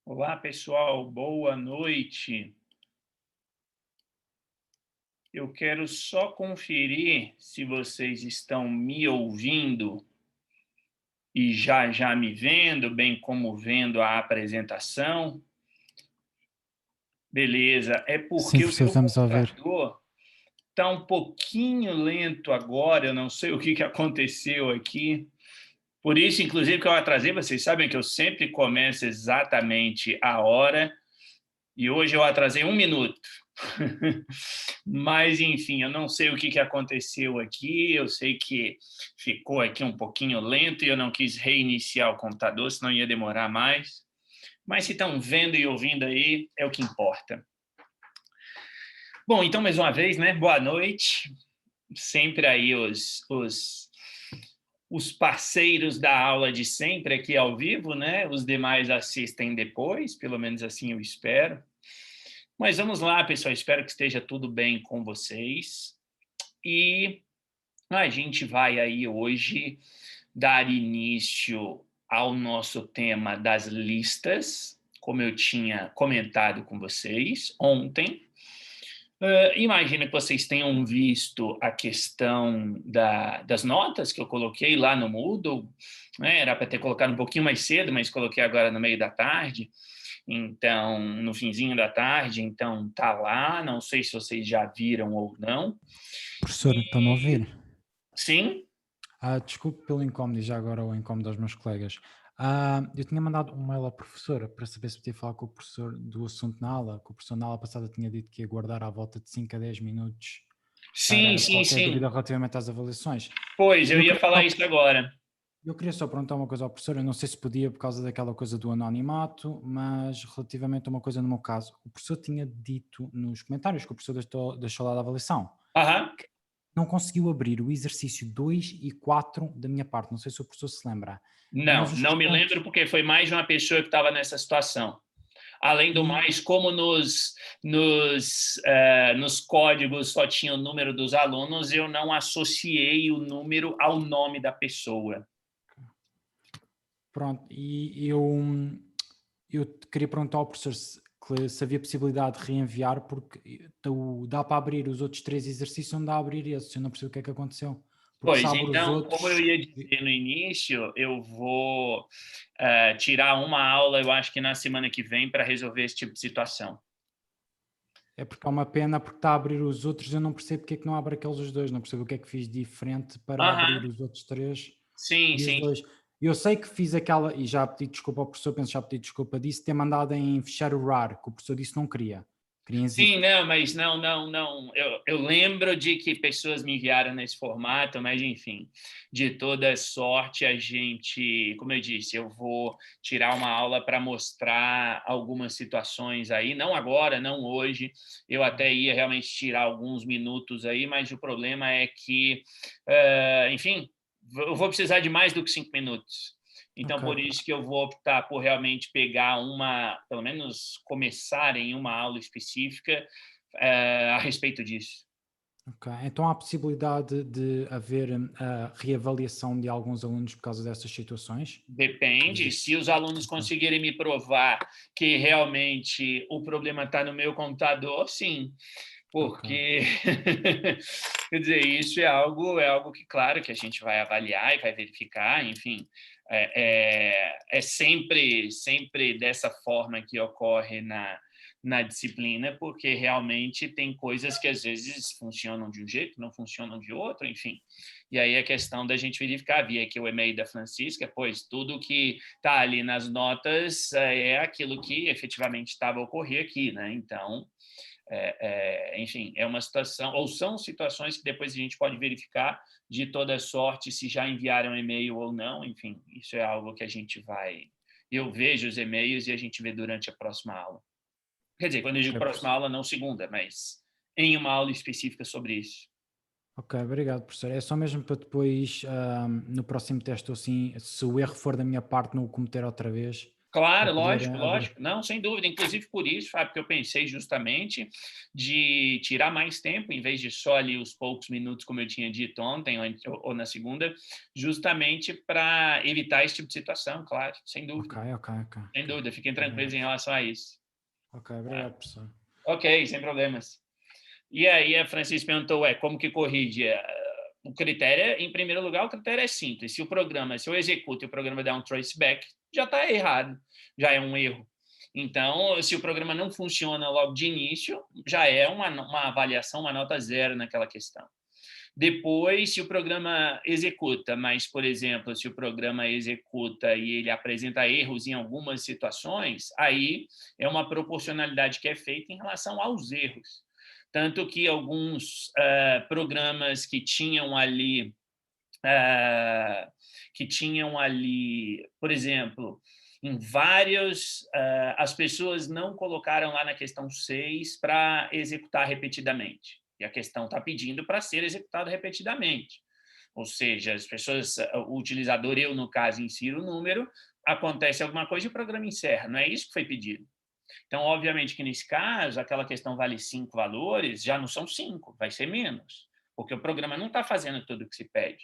Olá, pessoal, boa noite. Eu quero só conferir se vocês estão me ouvindo e já já me vendo, bem como vendo a apresentação. Beleza, é Sim, porque o professor, meu estamos a ouvir. computador está um pouquinho lento agora, eu não sei o que que aconteceu aqui. Por isso, inclusive, que eu atrasei, vocês sabem que eu sempre começo exatamente a hora, e hoje eu atrasei 1 minuto. Mas, enfim, eu não sei o que que aconteceu aqui, eu sei que ficou aqui um pouquinho lento e eu não quis reiniciar o computador, senão ia demorar mais. Mas se estão vendo e ouvindo aí, é o que importa. Bom, então, mais uma vez, né, boa noite. Sempre aí os parceiros da aula de sempre aqui ao vivo, né? Os demais assistem depois, pelo menos assim eu espero. Mas vamos lá, pessoal, espero que esteja tudo bem com vocês. E a gente vai aí hoje dar início ao nosso tema das listas, como eu tinha comentado com vocês ontem. Imagino que vocês tenham visto a questão das notas que eu coloquei lá no Moodle, né? Era para ter colocado um pouquinho mais cedo, mas coloquei agora no meio da tarde. Então, no finzinho da tarde, então tá lá, não sei se vocês já viram ou não. Professor, está-me a E ouvir? sim, Desculpe pelo incómodo e já agora o incómodo aos meus colegas. Eu tinha mandado um mail à professora para saber se podia falar com o professor do assunto na aula, que o professor na aula passada tinha dito que ia guardar à volta de 5 a 10 minutos sim, para sim, qualquer dúvida sim. relativamente às avaliações. Pois, eu Eu ia queria falar só, isso agora. eu queria só perguntar uma coisa ao professor, eu não sei se podia por causa daquela coisa do anonimato, mas relativamente a uma coisa no meu caso, o professor tinha dito nos comentários que o professor deixou lá da avaliação Aham. não conseguiu abrir o exercício 2 e 4 da minha parte, não sei se o professor se lembra, mas Não, os não me restantes lembro porque foi mais de uma pessoa que estava nessa situação. Além do e mais, como nos códigos só tinha o número dos alunos, eu não associei o número ao nome da pessoa. pronto, e eu queria perguntar ao professor se havia possibilidade de reenviar, porque dá para abrir os outros 3 exercícios, não dá a abrir esse, eu não percebo o que é que aconteceu, porque se Pois, abre os então, como eu outros ia dizer no início, eu vou tirar uma aula, eu acho que na semana que vem, para resolver esse tipo de situação. é porque é uma pena, porque está a abrir os outros, eu não percebo porque é que não abre aqueles 2, não percebo o que é que fiz diferente para abrir Aham, os outros 3 sim, e os sim. 2. Eu sei que fiz aquela, e já pedi desculpa ao professor, penso que já pedi desculpa disso, ter mandado em fechar o RAR, que o professor disse que não queria, queria em Sim, zip. não, mas não, não, não. Eu lembro de que pessoas me enviaram nesse formato, mas enfim, de toda sorte a gente, como eu disse, eu vou tirar uma aula para mostrar algumas situações aí, não agora, não hoje. Eu até ia realmente tirar alguns minutos aí, mas o problema é que, enfim, eu vou precisar de mais do que 5 minutos. Então, Ok, por isso que eu vou optar por realmente pegar uma, pelo menos começar em uma aula específica a respeito disso. ok. Então há possibilidade de haver a reavaliação de alguns alunos por causa dessas situações? Depende, se os alunos Ok, conseguirem me provar que realmente o problema está no meu computador, sim, ok. porque quer dizer, isso é algo que, claro, que a gente vai avaliar e vai verificar, enfim, é sempre dessa forma que ocorre na disciplina, porque realmente tem coisas que às vezes funcionam de um jeito, não funcionam de outro, enfim. E aí a questão da gente verificar, via aqui o e-mail da Francisca, pois tudo que está ali nas notas é aquilo que efetivamente estava a ocorrer aqui, né? Então, enfim, é uma situação, ou são situações que depois a gente pode verificar de toda sorte se já enviaram e-mail ou não, enfim, isso é algo que a gente vai. Eu vejo os e-mails e a gente vê durante a próxima aula. Quer dizer, quando eu digo Ok, próxima aula, não segunda, mas em uma aula específica sobre isso. ok, obrigado, professor. É só mesmo para depois, no próximo teste, ou assim, se o erro for da minha parte, não o cometer outra vez. para Claro, poderem lógico, abrir. lógico. Não, sem dúvida. Inclusive por isso, Fábio, que eu pensei justamente de tirar mais tempo, em vez de só ali os poucos minutos, como eu tinha dito ontem ou na segunda, justamente para evitar esse tipo de situação, claro, sem Ok, dúvida. ok, ok, Sem ok. dúvida, fiquem tranquilos Obrigado. em relação a isso. Ok, Tá? obrigado, professor. Ok, sem problemas. E aí a Francis perguntou, como que corrige? O critério, em primeiro lugar, o critério é simples. Se eu executo e o programa der um traceback, já está errado, já é um erro. Então, se o programa não funciona logo de início, já é uma avaliação, uma nota zero naquela questão. Depois, se o programa executa, mas, por exemplo, se o programa executa e ele apresenta erros em algumas situações, aí é uma proporcionalidade que é feita em relação aos erros. Tanto que alguns programas que tinham ali, por exemplo, em vários, as pessoas não colocaram lá na questão 6 para executar repetidamente. E a questão está pedindo para ser executado repetidamente. Ou seja, as pessoas, o utilizador, eu no caso, insiro o número, acontece alguma coisa e o programa encerra. Não é isso que foi pedido. Então, obviamente que nesse caso, aquela questão vale 5 valores, já não são 5, vai ser menos, porque o programa não está fazendo tudo o que se pede.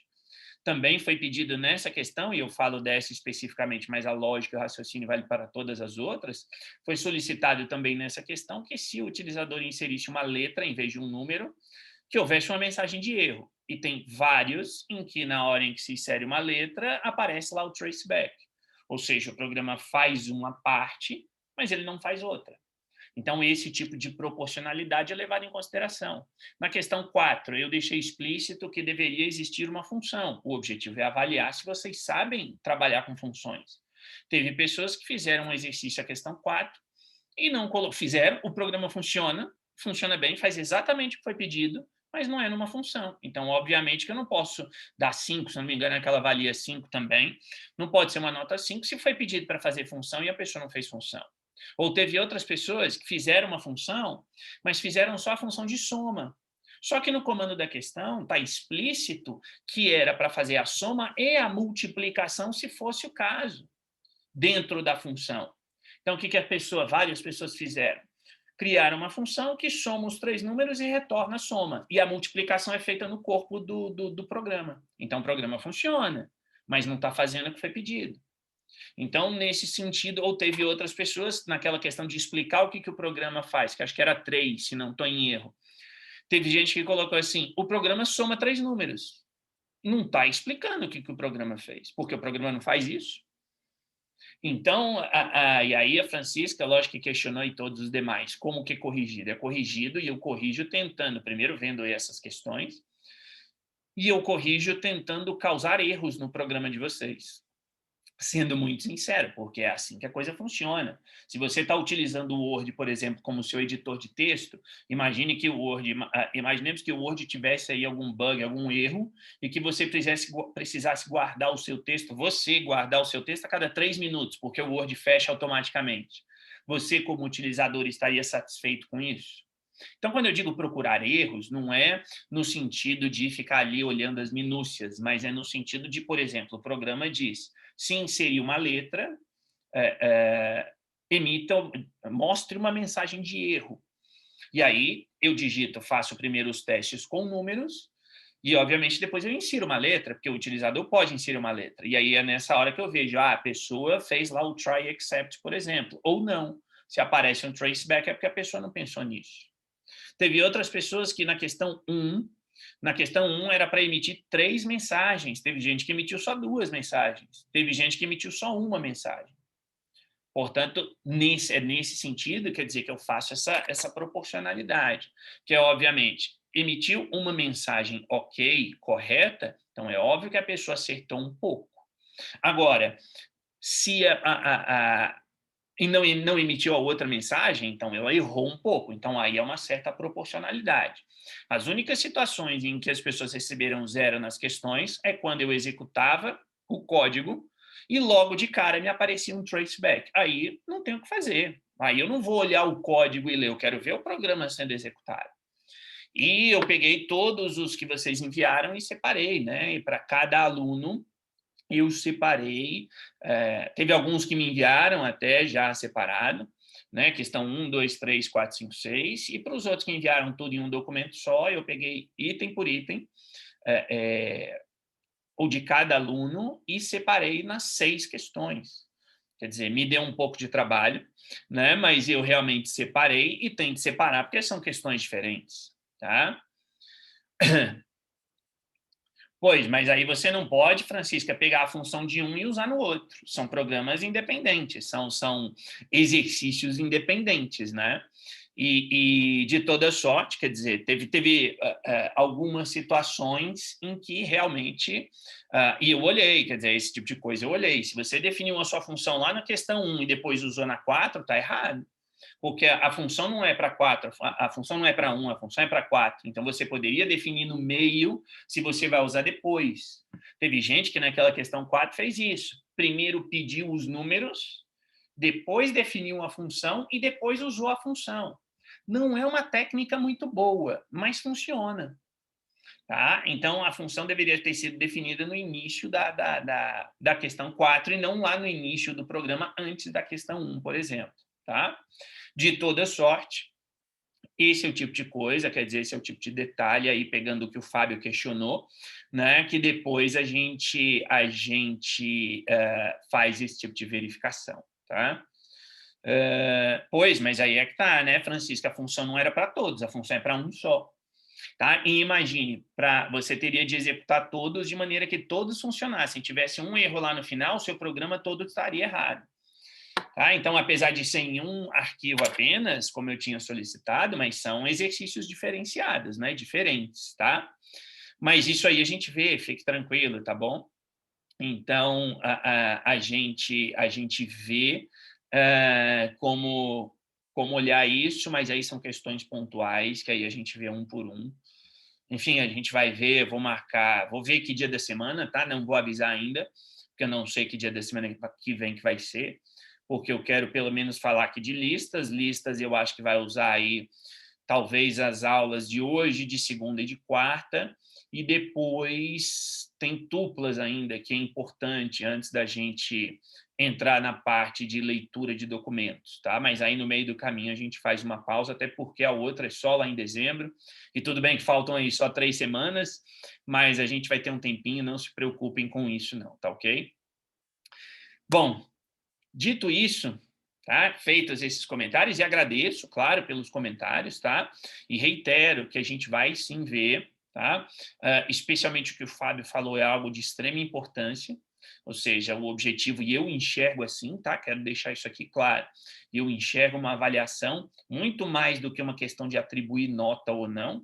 Também foi pedido nessa questão, e eu falo dessa especificamente, mas a lógica e o raciocínio vale para todas as outras, foi solicitado também nessa questão que se o utilizador inserisse uma letra em vez de um número, que houvesse uma mensagem de erro. E tem vários em que, na hora em que se insere uma letra, aparece lá o traceback. Ou seja, o programa faz uma parte, mas ele não faz outra. Então, esse tipo de proporcionalidade é levado em consideração. Na questão 4, eu deixei explícito que deveria existir uma função. O objetivo é avaliar se vocês sabem trabalhar com funções. Teve pessoas que fizeram um exercício, a questão 4, e não fizeram, o programa funciona bem, faz exatamente o que foi pedido, mas não é numa função. Então, obviamente que eu não posso dar 5, se não me engano, aquela valia 5 também. Não pode ser uma nota 5 se foi pedido para fazer função e a pessoa não fez função. Ou teve outras pessoas que fizeram uma função, mas fizeram só a função de soma. Só que no comando da questão está explícito que era para fazer a soma e a multiplicação, se fosse o caso, dentro da função. Então, o que várias pessoas fizeram? Criaram uma função que soma os 3 números e retorna a soma. E a multiplicação é feita no corpo do programa. Então, o programa funciona, mas não está fazendo o que foi pedido. Então, nesse sentido, ou teve outras pessoas, naquela questão de explicar o que o programa faz, que acho que era 3, se não estou em erro. Teve gente que colocou assim, o programa soma 3 números. Não está explicando o que o programa fez, porque o programa não faz isso. Então, e aí a Francisca, lógico que questionou e todos os demais, como que é corrigido? É corrigido e eu corrijo tentando, primeiro vendo essas questões, e eu corrijo tentando causar erros no programa de vocês. Sendo muito sincero, porque é assim que a coisa funciona. Se você está utilizando o Word, por exemplo, como seu editor de texto, imaginemos que o Word tivesse aí algum bug, algum erro, e que você precisasse guardar o seu texto, você guardar o seu texto a cada 3 minutos, porque o Word fecha automaticamente. Você, como utilizador, estaria satisfeito com isso? Então, quando eu digo procurar erros, não é no sentido de ficar ali olhando as minúcias, mas é no sentido de, por exemplo, o programa diz, se inserir uma letra, mostre uma mensagem de erro. E aí eu digito, faço primeiro os testes com números, e obviamente depois eu insiro uma letra, porque o utilizador pode inserir uma letra. E aí é nessa hora que eu vejo, a pessoa fez lá o try except, por exemplo, ou não. Se aparece um traceback é porque a pessoa não pensou nisso. Teve outras pessoas que na questão 1 era para emitir 3 mensagens. Teve gente que emitiu só 2 mensagens. Teve gente que emitiu só uma mensagem. Portanto, nesse sentido, quer dizer que eu faço essa proporcionalidade, que é, obviamente, emitiu uma mensagem ok, correta, então é óbvio que a pessoa acertou um pouco. Agora, se e não emitiu a outra mensagem, então ela errou um pouco. Então, aí é uma certa proporcionalidade. As únicas situações em que as pessoas receberam 0 nas questões é quando eu executava o código e logo de cara me aparecia um traceback. Aí não tem o que fazer. Aí eu não vou olhar o código e ler, eu quero ver o programa sendo executado. E eu peguei todos os que vocês enviaram e separei, né? E para cada aluno eu separei, teve alguns que me enviaram até já separado, né? Questão 1, 2, 3, 4, 5, 6, e para os outros que enviaram tudo em um documento só, eu peguei item por item, ou de cada aluno, e separei nas 6 questões. Quer dizer, me deu um pouco de trabalho, né? Mas eu realmente separei, e tem que separar, porque são questões diferentes, tá? Pois, mas aí você não pode, Francisca, pegar a função de um e usar no outro. São programas independentes, são exercícios independentes, né? E de toda sorte, quer dizer, teve algumas situações em que realmente, e eu olhei, quer dizer, esse tipo de coisa eu olhei. Se você definiu a sua função lá na questão 1 e depois usou na 4, está errado. Porque a função não é para 4, a função não é para 1, a função é para 4. Então, você poderia definir no meio se você vai usar depois. Teve gente que naquela questão 4 fez isso. Primeiro pediu os números, depois definiu a função e depois usou a função. Não é uma técnica muito boa, mas funciona. Tá? Então, a função deveria ter sido definida no início da questão 4 e não lá no início do programa, antes da questão 1, por exemplo. Tá? De toda sorte, esse é o tipo de coisa, quer dizer, esse é o tipo de detalhe aí, pegando o que o Fábio questionou, né, que depois a gente faz esse tipo de verificação, tá? Pois, mas aí é que tá, né, Francisca, a função não era para todos, a função é para um só. Tá? E imagine, você teria de executar todos de maneira que todos funcionassem. Tivesse um erro lá no final, o seu programa todo estaria errado. Tá? Então, apesar de ser em um arquivo apenas, como eu tinha solicitado, mas são exercícios diferenciados, né? Diferentes, tá? Mas isso aí a gente vê, fique tranquilo, tá bom? Então, a gente vê como olhar isso, mas aí são questões pontuais, que aí a gente vê um por um. Enfim, a gente vai ver, vou marcar, vou ver que dia da semana, tá? Não vou avisar ainda, porque eu não sei que dia da semana que vem que vai ser, porque eu quero pelo menos falar aqui de listas. Listas eu acho que vai usar aí talvez as aulas de hoje, de segunda e de quarta, e depois tem tuplas ainda, que é importante antes da gente entrar na parte de leitura de documentos, tá? Mas aí no meio do caminho a gente faz uma pausa, até porque a outra é só lá em dezembro, e tudo bem que faltam aí só 3 semanas, mas a gente vai ter um tempinho, não se preocupem com isso não, tá ok? Bom, dito isso, tá? Feitos esses comentários, e agradeço, claro, pelos comentários, tá? E reitero que a gente vai sim ver, tá? Especialmente o que o Fábio falou é algo de extrema importância, ou seja, o objetivo, e eu enxergo assim, tá? Quero deixar isso aqui claro. Eu enxergo uma avaliação muito mais do que uma questão de atribuir nota ou não,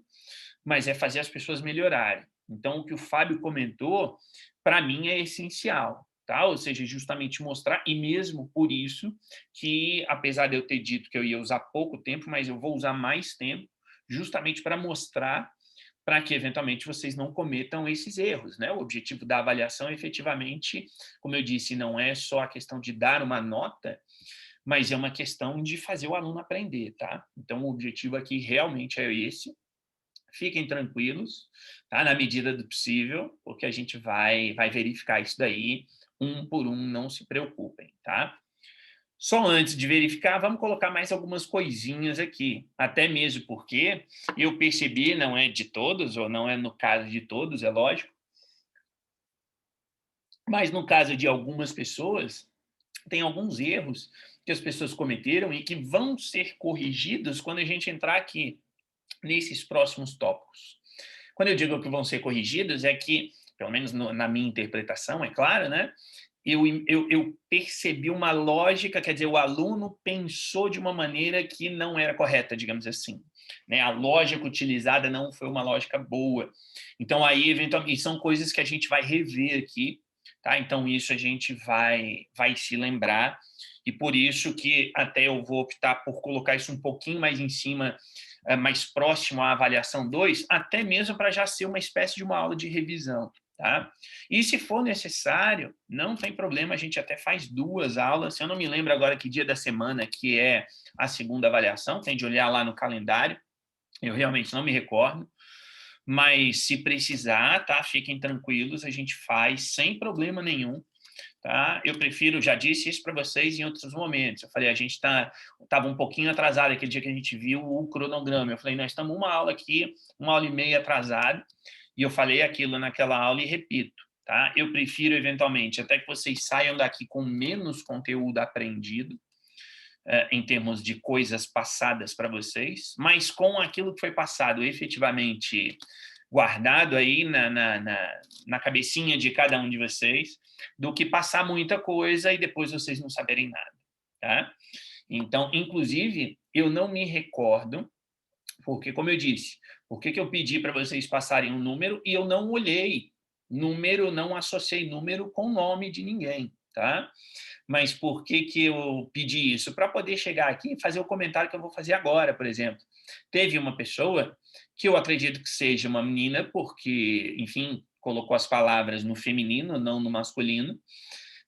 mas é fazer as pessoas melhorarem. Então, o que o Fábio comentou, para mim, é essencial. Tá? Ou seja, justamente mostrar, e mesmo por isso que, apesar de eu ter dito que eu ia usar pouco tempo, mas eu vou usar mais tempo, justamente para mostrar, para que, eventualmente, vocês não cometam esses erros. Né? O objetivo da avaliação, efetivamente, como eu disse, não é só a questão de dar uma nota, mas é uma questão de fazer o aluno aprender. Tá? Então, o objetivo aqui realmente é esse. Fiquem tranquilos, tá? Na medida do possível, porque a gente vai verificar isso daí um por um, não se preocupem, tá? Só antes de verificar, vamos colocar mais algumas coisinhas aqui, até mesmo porque eu percebi, não é de todos, ou não é no caso de todos, é lógico, mas no caso de algumas pessoas, tem alguns erros que as pessoas cometeram e que vão ser corrigidos quando a gente entrar aqui nesses próximos tópicos. Quando eu digo que vão ser corrigidos, é que, pelo menos na minha interpretação, é claro, né? Eu percebi uma lógica, quer dizer, o aluno pensou de uma maneira que não era correta, digamos assim. Né? A lógica utilizada não foi uma lógica boa. Então, aí, eventualmente, são coisas que a gente vai rever aqui, tá? Então, isso a gente vai se lembrar, e por isso que até eu vou optar por colocar isso um pouquinho mais em cima, mais próximo à avaliação 2, até mesmo para já ser uma espécie de uma aula de revisão. Tá? E se for necessário, não tem problema, a gente até faz 2 aulas. Eu não me lembro agora que dia da semana que é a segunda avaliação, tem de olhar lá no calendário, eu realmente não me recordo, mas se precisar, tá? Fiquem tranquilos, a gente faz sem problema nenhum. Tá? Eu prefiro, já disse isso para vocês em outros momentos. Eu falei, a gente estava um pouquinho atrasado aquele dia que a gente viu o cronograma. Eu falei, nós estamos uma aula aqui, 1 hora e meia atrasado, e eu falei aquilo naquela aula e repito. Tá? Eu prefiro, eventualmente, até que vocês saiam daqui com menos conteúdo aprendido, em termos de coisas passadas para vocês, mas com aquilo que foi passado efetivamente guardado aí na cabecinha de cada um de vocês, do que passar muita coisa e depois vocês não saberem nada. Tá? Então, inclusive, eu não me recordo, porque, como eu disse, por que eu pedi para vocês passarem um número e eu não olhei número, não associei número com nome de ninguém. Tá? Mas por que eu pedi isso? Para poder chegar aqui e fazer o comentário que eu vou fazer agora, por exemplo. Teve uma pessoa que eu acredito que seja uma menina, porque, enfim, colocou as palavras no feminino, não no masculino,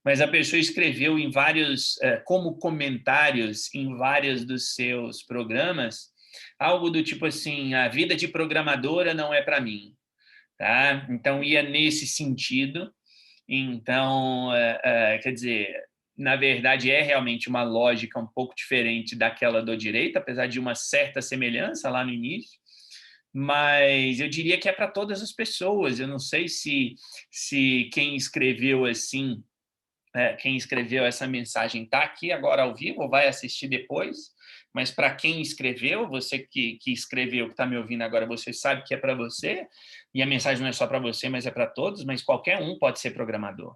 mas a pessoa escreveu em vários, como comentários em vários dos seus programas, algo do tipo assim, a vida de programadora não é para mim. Tá? Então, ia nesse sentido. Então, quer dizer, na verdade, é realmente uma lógica um pouco diferente daquela do direito, apesar de uma certa semelhança lá no início, mas eu diria que é para todas as pessoas. Eu não sei se quem escreveu assim, quem escreveu essa mensagem está aqui agora ao vivo ou vai assistir depois, mas para quem escreveu, você que escreveu, que está me ouvindo agora, você sabe que é para você, e a mensagem não é só para você, mas é para todos, mas qualquer um pode ser programador.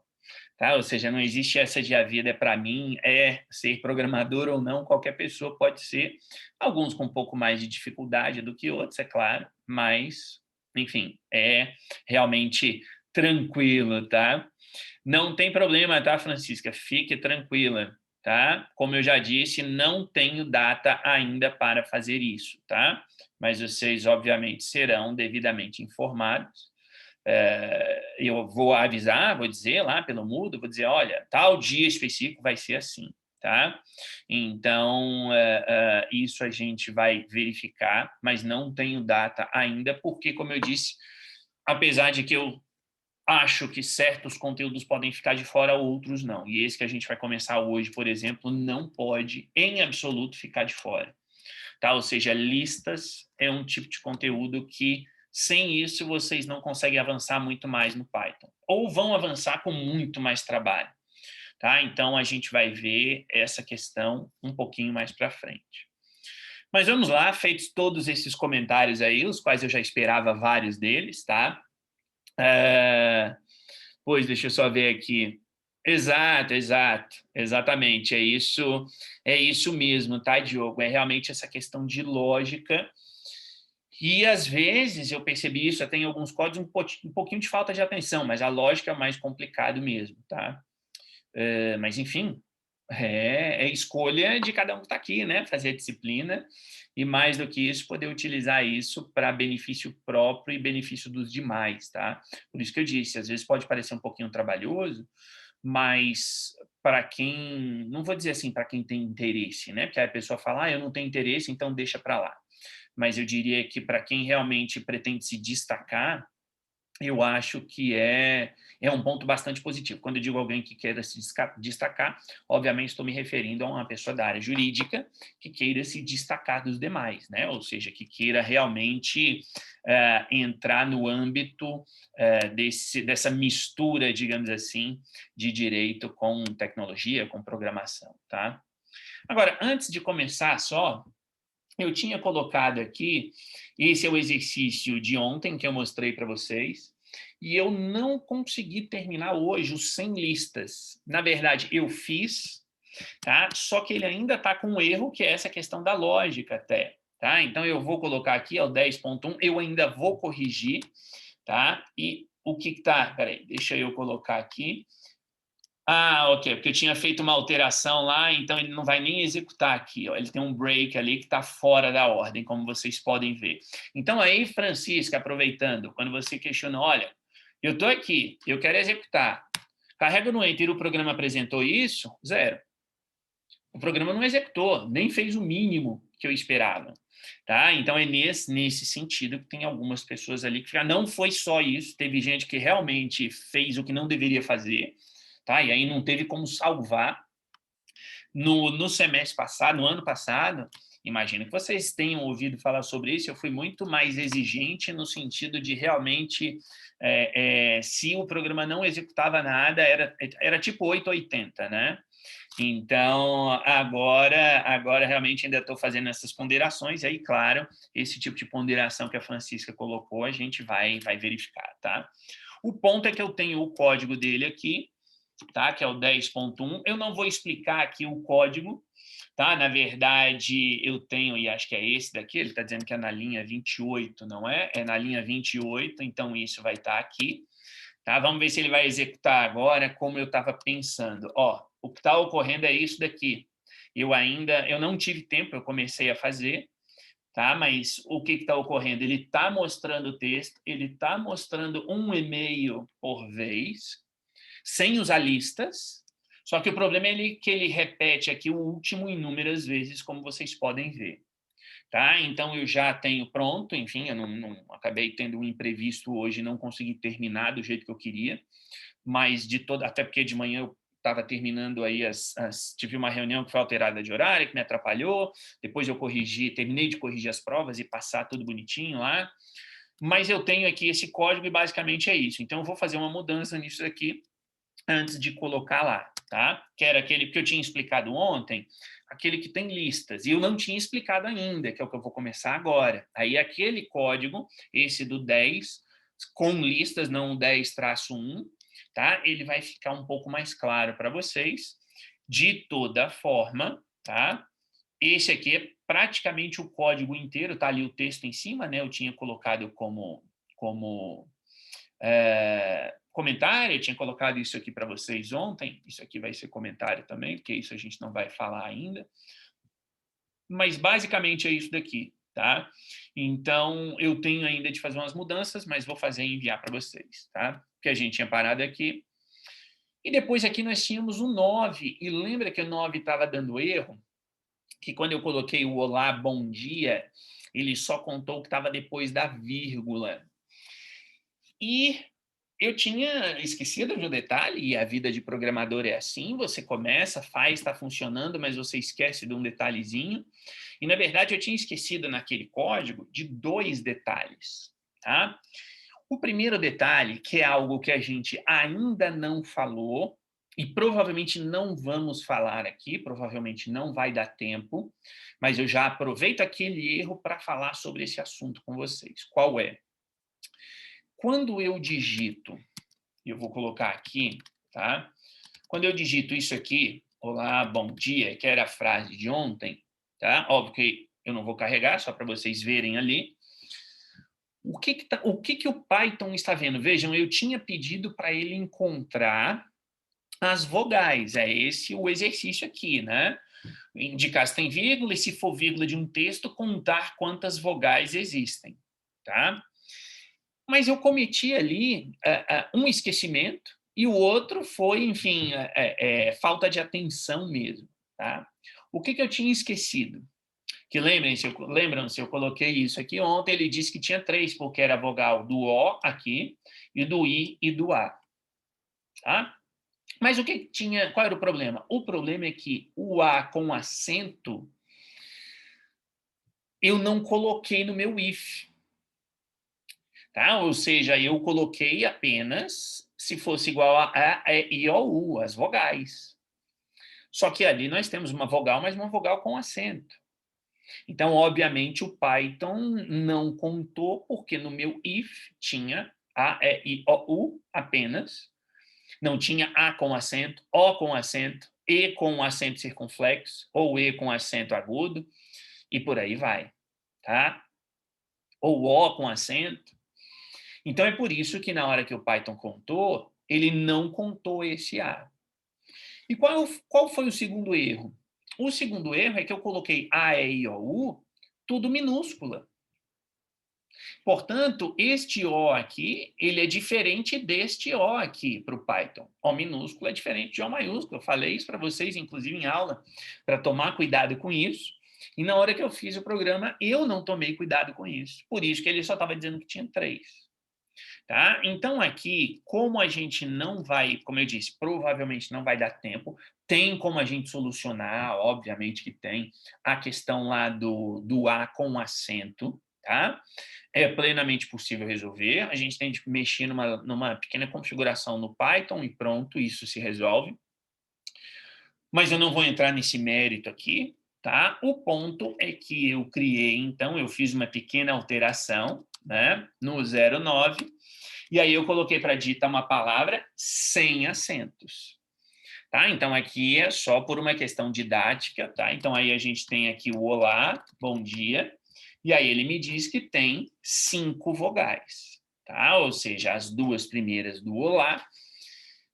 Tá? Ou seja, não existe essa de a vida é para mim, é ser programador ou não, qualquer pessoa pode ser, alguns com um pouco mais de dificuldade do que outros, é claro, mas, enfim, é realmente tranquilo, tá? Não tem problema, tá, Francisca? Fique tranquila, tá? Como eu já disse, não tenho data ainda para fazer isso, tá? Mas vocês, obviamente, serão devidamente informados. Eu vou avisar, vou dizer lá pelo Moodle, vou dizer, olha, tal dia específico vai ser assim, tá? Então, isso a gente vai verificar, mas não tenho data ainda, porque, como eu disse, apesar de que eu acho que certos conteúdos podem ficar de fora, outros não. E esse que a gente vai começar hoje, por exemplo, não pode, em absoluto, ficar de fora. Tá? Ou seja, listas é um tipo de conteúdo que, sem isso, vocês não conseguem avançar muito mais no Python. Ou vão avançar com muito mais trabalho. Tá? Então, a gente vai ver essa questão um pouquinho mais para frente. Mas vamos lá, feitos todos esses comentários aí, os quais eu já esperava vários deles, tá? Pois, deixa eu só ver aqui. Exato, exatamente, é isso mesmo, tá, Diogo? É realmente essa questão de lógica, e às vezes eu percebi isso até em alguns códigos, um pouquinho de falta de atenção, mas a lógica é mais complicado mesmo, tá? Mas, enfim, é escolha de cada um que está aqui, né? Fazer a disciplina e, mais do que isso, poder utilizar isso para benefício próprio e benefício dos demais, tá? Por isso que eu disse, às vezes pode parecer um pouquinho trabalhoso, mas para quem, não vou dizer assim, para quem tem interesse, né? Porque a pessoa fala, eu não tenho interesse, então deixa para lá. Mas eu diria que para quem realmente pretende se destacar, eu acho que é um ponto bastante positivo. Quando eu digo alguém que queira se destacar, obviamente estou me referindo a uma pessoa da área jurídica que queira se destacar dos demais, né? Ou seja, que queira realmente entrar no âmbito dessa mistura, digamos assim, de direito com tecnologia, com programação, tá? Agora, antes de começar só, eu tinha colocado aqui, esse é o exercício de ontem que eu mostrei para vocês, e eu não consegui terminar hoje os 100 listas. Na verdade, eu fiz, tá? Só que ele ainda está com um erro, que é essa questão da lógica até. Tá? Então, eu vou colocar aqui, o 10.1, eu ainda vou corrigir, tá? E o que está... Peraí, deixa eu colocar aqui. Ok, porque eu tinha feito uma alteração lá, então ele não vai nem executar aqui. Ó. Ele tem um break ali que está fora da ordem, como vocês podem ver. Então aí, Francisca, aproveitando, quando você questiona, olha, eu estou aqui, eu quero executar. Carrega no Enter, o programa apresentou isso? Zero. O programa não executou, nem fez o mínimo que eu esperava. Tá? Então, é nesse sentido que tem algumas pessoas ali que não foi só isso, teve gente que realmente fez o que não deveria fazer, tá? E aí não teve como salvar. No semestre passado, no ano passado, imagino que vocês tenham ouvido falar sobre isso, eu fui muito mais exigente no sentido de realmente, se o programa não executava nada, era tipo 880, né? Então, agora realmente ainda estou fazendo essas ponderações, e aí, claro, esse tipo de ponderação que a Francisca colocou, a gente vai verificar, tá? O ponto é que eu tenho o código dele aqui, tá? Que é o 10.1. Eu não vou explicar aqui o código, tá? Na verdade, eu tenho, e acho que é esse daqui, ele está dizendo que é na linha 28, não é? É na linha 28, então isso vai estar aqui. Tá? Vamos ver se ele vai executar agora como eu estava pensando. Ó, o que está ocorrendo é isso daqui. Eu não tive tempo, eu comecei a fazer, tá? Mas o que está ocorrendo? Ele está mostrando o texto, ele está mostrando um e-mail por vez, sem usar listas, só que o problema é que ele repete aqui o último inúmeras vezes, como vocês podem ver. Tá? Então, eu já tenho pronto, enfim, eu não acabei tendo um imprevisto hoje, não consegui terminar do jeito que eu queria, mas até porque de manhã eu estava terminando aí tive uma reunião que foi alterada de horário, que me atrapalhou, depois eu terminei de corrigir as provas e passar tudo bonitinho lá, mas eu tenho aqui esse código e basicamente é isso. Então, eu vou fazer uma mudança nisso aqui antes de colocar lá, tá? Que era aquele que eu tinha explicado ontem, aquele que tem listas, e eu não tinha explicado ainda, que é o que eu vou começar agora. Aí aquele código, esse do 10, com listas, não o 10-1, tá? Ele vai ficar um pouco mais claro para vocês. De toda forma, tá? Esse aqui é praticamente o código inteiro, tá ali o texto em cima, né? Eu tinha colocado como comentário, eu tinha colocado isso aqui para vocês ontem, isso aqui vai ser comentário também, porque isso a gente não vai falar ainda, mas basicamente é isso daqui, tá? Então, eu tenho ainda de fazer umas mudanças, mas vou fazer e enviar para vocês, tá? Porque a gente tinha parado aqui. E depois aqui nós tínhamos o 9, e lembra que o 9 estava dando erro? Que quando eu coloquei o olá, bom dia, ele só contou o que estava depois da vírgula. E eu tinha esquecido de um detalhe, e a vida de programador é assim, você começa, faz, está funcionando, mas você esquece de um detalhezinho. E, na verdade, eu tinha esquecido naquele código de 2 detalhes. Tá? O primeiro detalhe, que é algo que a gente ainda não falou, e provavelmente não vamos falar aqui, provavelmente não vai dar tempo, mas eu já aproveito aquele erro para falar sobre esse assunto com vocês. Qual é? Quando eu digito, eu vou colocar aqui, tá? Quando eu digito isso aqui, olá, bom dia, que era a frase de ontem, tá? Óbvio que eu não vou carregar, só para vocês verem ali. O que o Python está vendo? Vejam, eu tinha pedido para ele encontrar as vogais. É esse o exercício aqui, né? Indicar se tem vírgula e, se for vírgula de um texto, contar quantas vogais existem, tá? Mas eu cometi ali um esquecimento e o outro foi, enfim, falta de atenção mesmo, tá? O que eu tinha esquecido? Que lembram-se, eu coloquei isso aqui ontem, ele disse que tinha 3, porque era a vogal do O aqui, e do I e do A. Tá? Mas qual era o problema? O problema é que o A com acento, eu não coloquei no meu if. Tá? Ou seja, eu coloquei apenas se fosse igual a, E, I, O, U, as vogais. Só que ali nós temos uma vogal, mas uma vogal com acento. Então, obviamente, o Python não contou, porque no meu if tinha A, E, I, O, U apenas. Não tinha A com acento, O com acento, E com acento circunflexo, ou E com acento agudo, e por aí vai. Tá? Ou O com acento. Então, é por isso que na hora que o Python contou, ele não contou esse A. E qual foi o segundo erro? O segundo erro é que eu coloquei A, E, I, O, U, tudo minúscula. Portanto, este O aqui, ele é diferente deste O aqui para o Python. O minúsculo é diferente de O maiúsculo. Eu falei isso para vocês, inclusive, em aula, para tomar cuidado com isso. E na hora que eu fiz o programa, eu não tomei cuidado com isso. Por isso que ele só estava dizendo que tinha 3. Tá? Então, aqui, como a gente não vai, como eu disse, provavelmente não vai dar tempo, tem como a gente solucionar, obviamente que tem, a questão lá do A com acento, tá? É plenamente possível resolver. A gente tem de mexer numa pequena configuração no Python e pronto, isso se resolve. Mas eu não vou entrar nesse mérito aqui, tá? O ponto é que eu criei, então, eu fiz uma pequena alteração, né, no 09, e aí eu coloquei para digitar uma palavra sem acentos. Tá? Então, aqui é só por uma questão didática. Tá? Então, aí a gente tem aqui o olá, bom dia, e aí ele me diz que tem 5 vogais. Tá? Ou seja, as 2 primeiras do olá,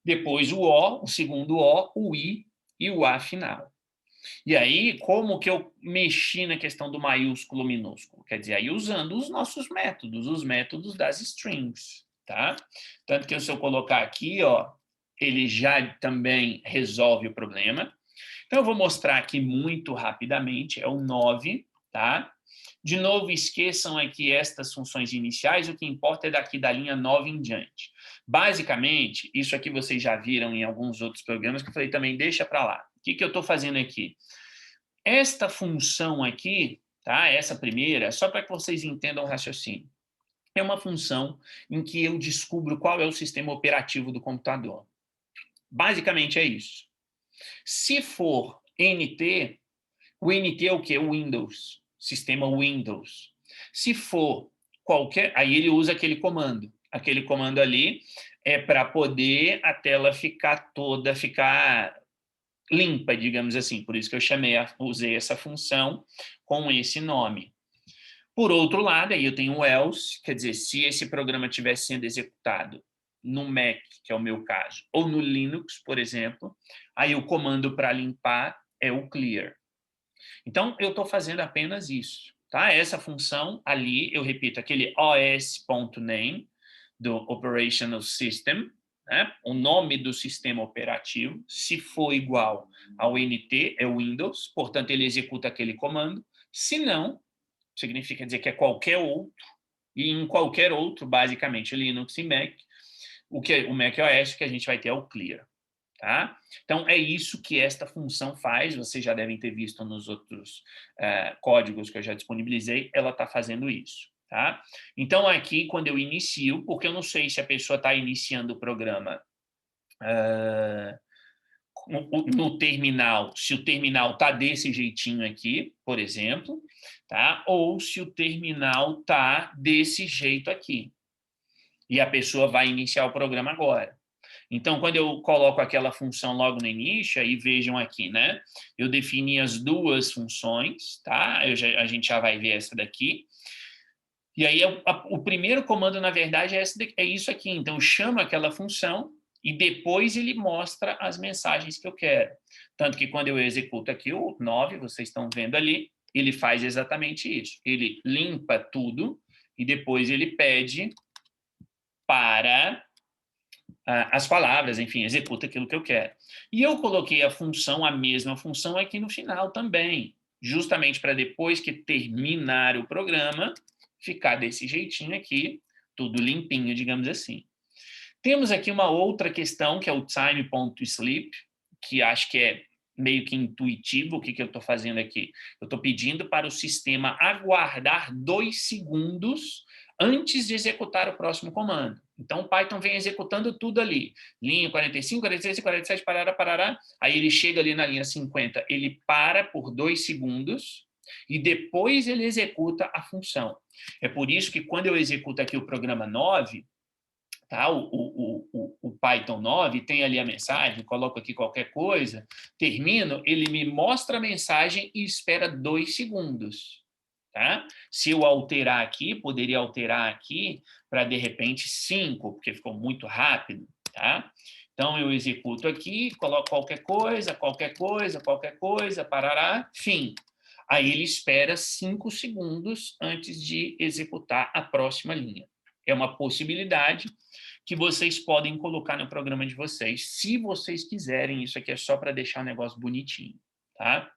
depois o segundo o I e o A final. E aí, como que eu mexi na questão do maiúsculo minúsculo? Quer dizer, aí usando os nossos métodos, os métodos das strings, tá? Tanto que se eu colocar aqui, ó, ele já também resolve o problema. Então, eu vou mostrar aqui muito rapidamente, é o 9, tá? De novo, esqueçam aqui estas funções iniciais, o que importa é daqui da linha 9 em diante. Basicamente, isso aqui vocês já viram em alguns outros programas, que eu falei também, deixa para lá. O que eu estou fazendo aqui? Esta função aqui, tá? Essa primeira, só para que vocês entendam o raciocínio. É uma função em que eu descubro qual é o sistema operativo do computador. Basicamente é isso. Se for NT, o NT é o quê? O Windows, sistema Windows. Se for qualquer, aí ele usa aquele comando. Aquele comando ali é para poder a tela ficar limpa, digamos assim. Por isso que eu usei essa função com esse nome. Por outro lado, aí eu tenho o else, quer dizer, se esse programa estiver sendo executado no Mac, que é o meu caso, ou no Linux, por exemplo, aí o comando para limpar é o clear. Então, eu estou fazendo apenas isso. Tá? Essa função ali, eu repito, aquele os.name do Operational System, né? O nome do sistema operativo, se for igual ao NT, é o Windows, portanto, ele executa aquele comando. Se não, significa dizer que é qualquer outro, e em qualquer outro, basicamente, Linux e Mac, o Mac OS que a gente vai ter é o clear. Tá? Então, é isso que esta função faz, vocês já devem ter visto nos outros códigos que eu já disponibilizei, ela está fazendo isso. Tá? Então, aqui, quando eu inicio, porque eu não sei se a pessoa está iniciando o programa no terminal, se o terminal está desse jeitinho aqui, por exemplo, tá? Ou se o terminal está desse jeito aqui. E a pessoa vai iniciar o programa agora. Então, quando eu coloco aquela função logo no início, aí vejam aqui, né? Eu defini as 2 funções, tá? A gente já vai ver essa daqui. E aí, o primeiro comando, na verdade, é isso aqui. Então, eu chamo aquela função e depois ele mostra as mensagens que eu quero. Tanto que quando eu executo aqui o 9, vocês estão vendo ali, ele faz exatamente isso. Ele limpa tudo e depois ele pede para as palavras, enfim, executa aquilo que eu quero. E eu coloquei a mesma função aqui no final também, justamente para depois que terminar o programa, ficar desse jeitinho aqui, tudo limpinho, digamos assim. Temos aqui uma outra questão, que é o time.sleep, que acho que é meio que intuitivo. O que eu estou fazendo aqui? Eu estou pedindo para o sistema aguardar 2 segundos antes de executar o próximo comando. Então, o Python vem executando tudo ali. Linha 45, 46, 47, parará, parará. Aí ele chega ali na linha 50, ele para por 2 segundos e depois ele executa a função. É por isso que quando eu executo aqui o programa 9, tá? O Python 9 tem ali a mensagem, coloco aqui qualquer coisa, termino, ele me mostra a mensagem e espera 2 segundos. Tá? Se eu alterar aqui, poderia alterar aqui para, de repente, 5, porque ficou muito rápido. Tá? Então, eu executo aqui, coloco qualquer coisa, parará, fim. Aí ele espera 5 segundos antes de executar a próxima linha. É uma possibilidade que vocês podem colocar no programa de vocês, se vocês quiserem. Isso aqui é só para deixar o negócio bonitinho, tá?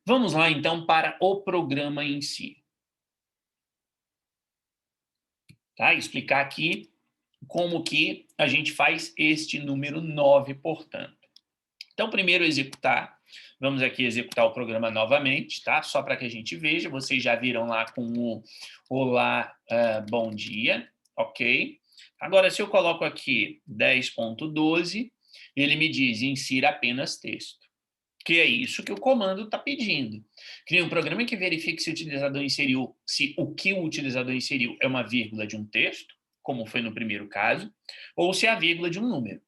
Vamos lá, então, para o programa em si. Tá? Explicar aqui como que a gente faz este número 9, portanto. Então, primeiro executar. Vamos aqui executar o programa novamente, tá? Só para que a gente veja. Vocês já viram lá com o olá, bom dia, ok? Agora, se eu coloco aqui 10.12, ele me diz insira apenas texto. Que é isso que o comando está pedindo. Cria um programa que verifique se o utilizador inseriu, se o que o utilizador inseriu é uma vírgula de um texto, como foi no primeiro caso, ou se é a vírgula de um número.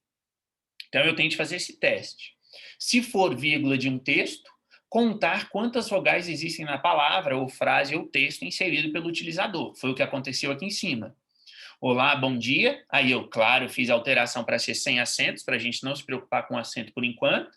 Então, eu tenho que fazer esse teste. Se for vírgula de um texto, contar quantas vogais existem na palavra, ou frase, ou texto inserido pelo utilizador. Foi o que aconteceu aqui em cima. Olá, bom dia. Aí eu, claro, fiz a alteração para ser sem acentos, para a gente não se preocupar com acento por enquanto.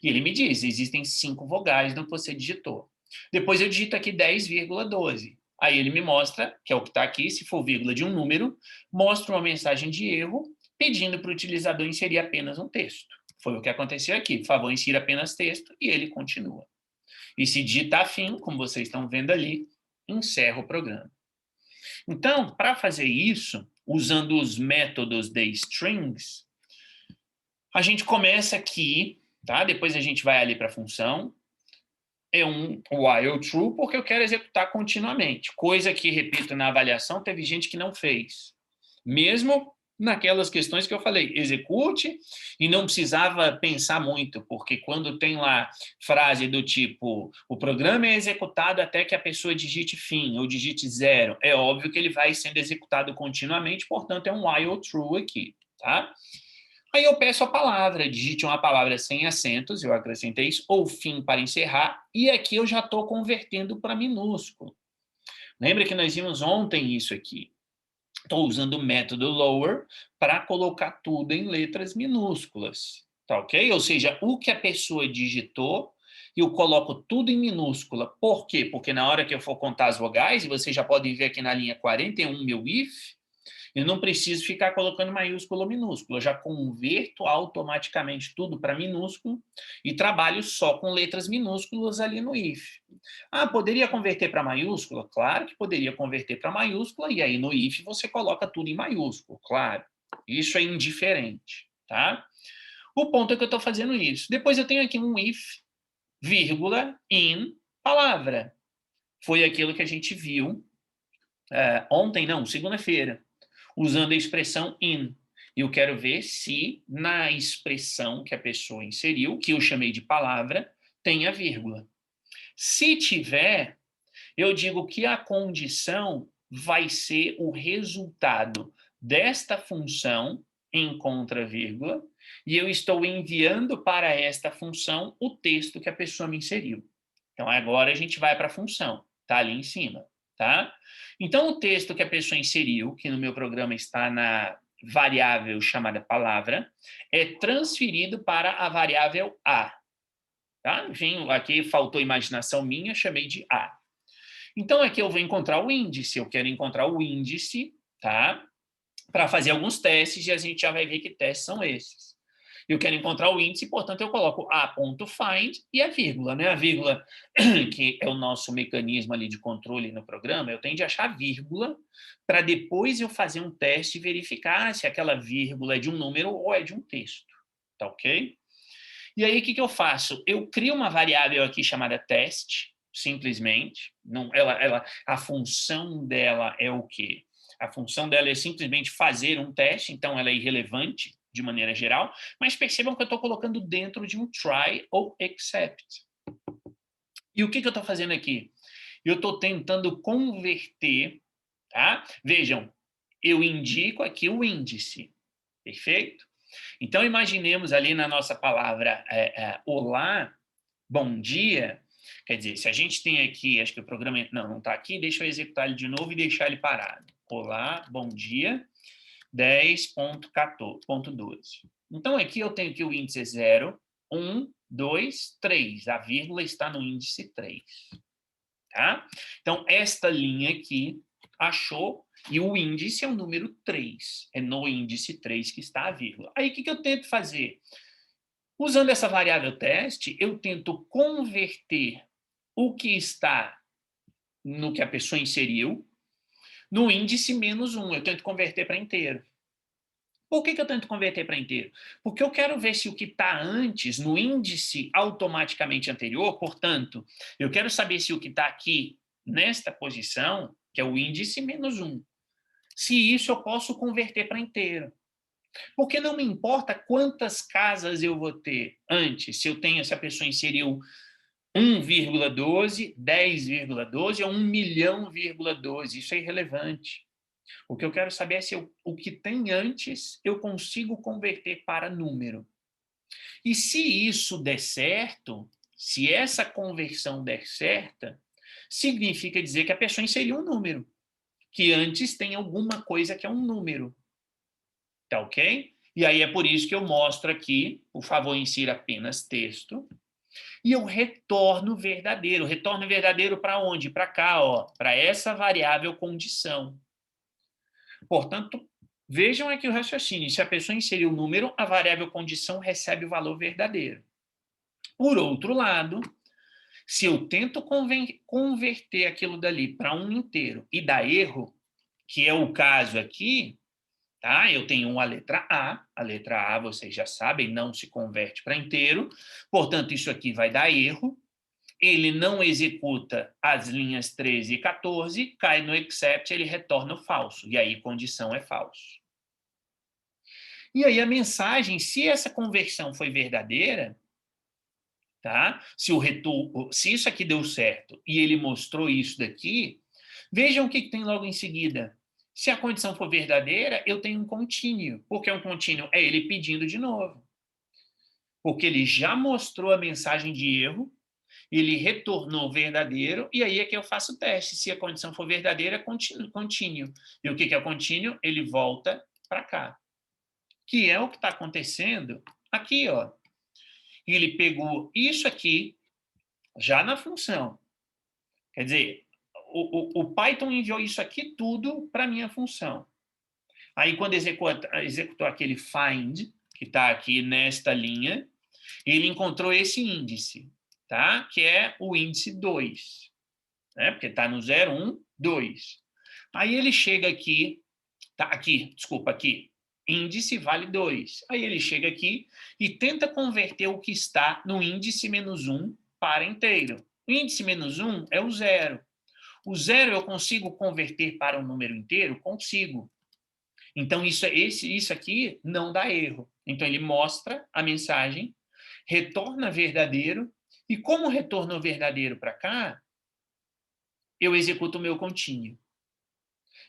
E ele me diz, existem 5 vogais no que você digitou. Depois eu digito aqui 10,12. Aí ele me mostra, que é o que está aqui, se for vírgula de um número, mostra uma mensagem de erro pedindo para o utilizador inserir apenas um texto. Foi o que aconteceu aqui. Por favor, insira apenas texto e ele continua. E se digitar fim, como vocês estão vendo ali, encerra o programa. Então, para fazer isso, usando os métodos de strings, a gente começa aqui, tá? Depois a gente vai ali para a função. É um while true, porque eu quero executar continuamente. Coisa que, repito, na avaliação teve gente que não fez. Mesmo naquelas questões que eu falei, execute, e não precisava pensar muito, porque quando tem lá frase do tipo, o programa é executado até que a pessoa digite fim, ou digite 0, é óbvio que ele vai sendo executado continuamente, portanto é um while true aqui, tá? Aí eu peço a palavra, digite uma palavra sem acentos, eu acrescentei isso, ou fim para encerrar, e aqui eu já estou convertendo para minúsculo. Lembra que nós vimos ontem isso aqui. Estou usando o método lower para colocar tudo em letras minúsculas, tá ok? Ou seja, o que a pessoa digitou, eu coloco tudo em minúscula. Por quê? Porque na hora que eu for contar as vogais, e vocês já podem ver aqui na linha 41, meu if, eu não preciso ficar colocando maiúsculo ou minúsculo. Eu já converto automaticamente tudo para minúsculo e trabalho só com letras minúsculas ali no if. Ah, poderia converter para maiúscula? Claro que poderia converter para maiúscula, e aí no if você coloca tudo em maiúsculo, claro. Isso é indiferente, tá? O ponto é que eu estou fazendo isso. Depois eu tenho aqui um if, vírgula, in, palavra. Foi aquilo que a gente viu ontem, não, segunda-feira, usando a expressão in. Eu quero ver se na expressão que a pessoa inseriu, que eu chamei de palavra, tem a vírgula. Se tiver, eu digo que a condição vai ser o resultado desta função encontra vírgula, e eu estou enviando para esta função o texto que a pessoa me inseriu. Então, agora a gente vai para a função, está ali em cima, tá? Então, o texto que a pessoa inseriu, que no meu programa está na variável chamada palavra, é transferido para a variável a. Tá? Enfim, aqui faltou imaginação minha, chamei de a. Então, aqui eu vou encontrar o índice. Eu quero encontrar o índice, tá? Para fazer alguns testes, e a gente já vai ver que testes são esses. Eu quero encontrar o índice, portanto, eu coloco a.find e a vírgula, né? A vírgula, que é o nosso mecanismo ali de controle no programa, eu tenho de achar vírgula para depois eu fazer um teste e verificar se aquela vírgula é de um número ou é de um texto. Tá ok? E aí, o que eu faço? Eu crio uma variável aqui chamada teste, simplesmente. Não, a função dela é o quê? A função dela é simplesmente fazer um teste, então ela é irrelevante de maneira geral, mas percebam que eu estou colocando dentro de um try ou except. E o que eu estou fazendo aqui? Eu estou tentando converter, tá? Vejam, eu indico aqui o índice, perfeito? Então, imaginemos ali na nossa palavra olá, bom dia, quer dizer, se a gente tem aqui, acho que o programa não está aqui, deixa eu executar ele de novo e deixar ele parado. Olá, bom dia, 10.12. Então, aqui eu tenho que o índice é 0, 1, 2, 3. A vírgula está no índice 3. Tá? Então, esta linha aqui achou, e o índice é o número 3. É no índice 3 que está a vírgula. Aí, o que eu tento fazer? Usando essa variável teste, eu tento converter o que está no que a pessoa inseriu, no índice menos 1. Eu tento converter para inteiro. Por que eu tento converter para inteiro? Porque eu quero ver se o que está antes, no índice automaticamente anterior, portanto, eu quero saber se o que está aqui, nesta posição, que é o índice menos 1, se isso eu posso converter para inteiro. Porque não me importa quantas casas eu vou ter antes, se a pessoa inseriu 1,12, 10,12 ou 1.000.000,12. Isso é irrelevante. O que eu quero saber é se o que tem antes eu consigo converter para número. E se isso der certo, se essa conversão der certa, significa dizer que a pessoa inseriu um número, que antes tem alguma coisa que é um número. Tá ok? E aí é por isso que eu mostro aqui, por favor, insira apenas texto, e eu retorno verdadeiro. Retorno verdadeiro para onde? Para cá, ó, para essa variável condição. Portanto, vejam aqui o raciocínio. Se a pessoa inserir o número, a variável condição recebe o valor verdadeiro. Por outro lado, se eu tento converter aquilo dali para um inteiro e dá erro, que é o caso aqui, tá? Eu tenho a letra A vocês já sabem, não se converte para inteiro, portanto, isso aqui vai dar erro, ele não executa as linhas 13 e 14, cai no except, ele retorna o falso, e aí condição é falso. E aí a mensagem, se essa conversão foi verdadeira, tá? Se isso aqui deu certo e ele mostrou isso daqui, vejam o que tem logo em seguida. Se a condição for verdadeira, eu tenho um contínuo. Por que um contínuo? É ele pedindo de novo. Porque ele já mostrou a mensagem de erro, ele retornou verdadeiro, e aí é que eu faço o teste. Se a condição for verdadeira, contínuo. E o que é o contínuo? Ele volta para cá. Que é o que está acontecendo aqui, ó. Ele pegou isso aqui, já na função. Quer dizer, o Python enviou isso aqui tudo para a minha função. Aí, quando executou aquele find, que está aqui nesta linha, ele encontrou esse índice, tá? Que é o índice 2, né? Porque está no 0, 1, 2. Aí ele chega aqui, tá aqui, desculpa, aqui, índice vale 2. Aí ele chega aqui e tenta converter o que está no índice menos 1 para inteiro. O índice menos 1 é o 0. O 0 eu consigo converter para um número inteiro? Consigo. Então, isso aqui não dá erro. Então, ele mostra a mensagem, retorna verdadeiro, e como retornou verdadeiro para cá, eu executo o meu contínuo.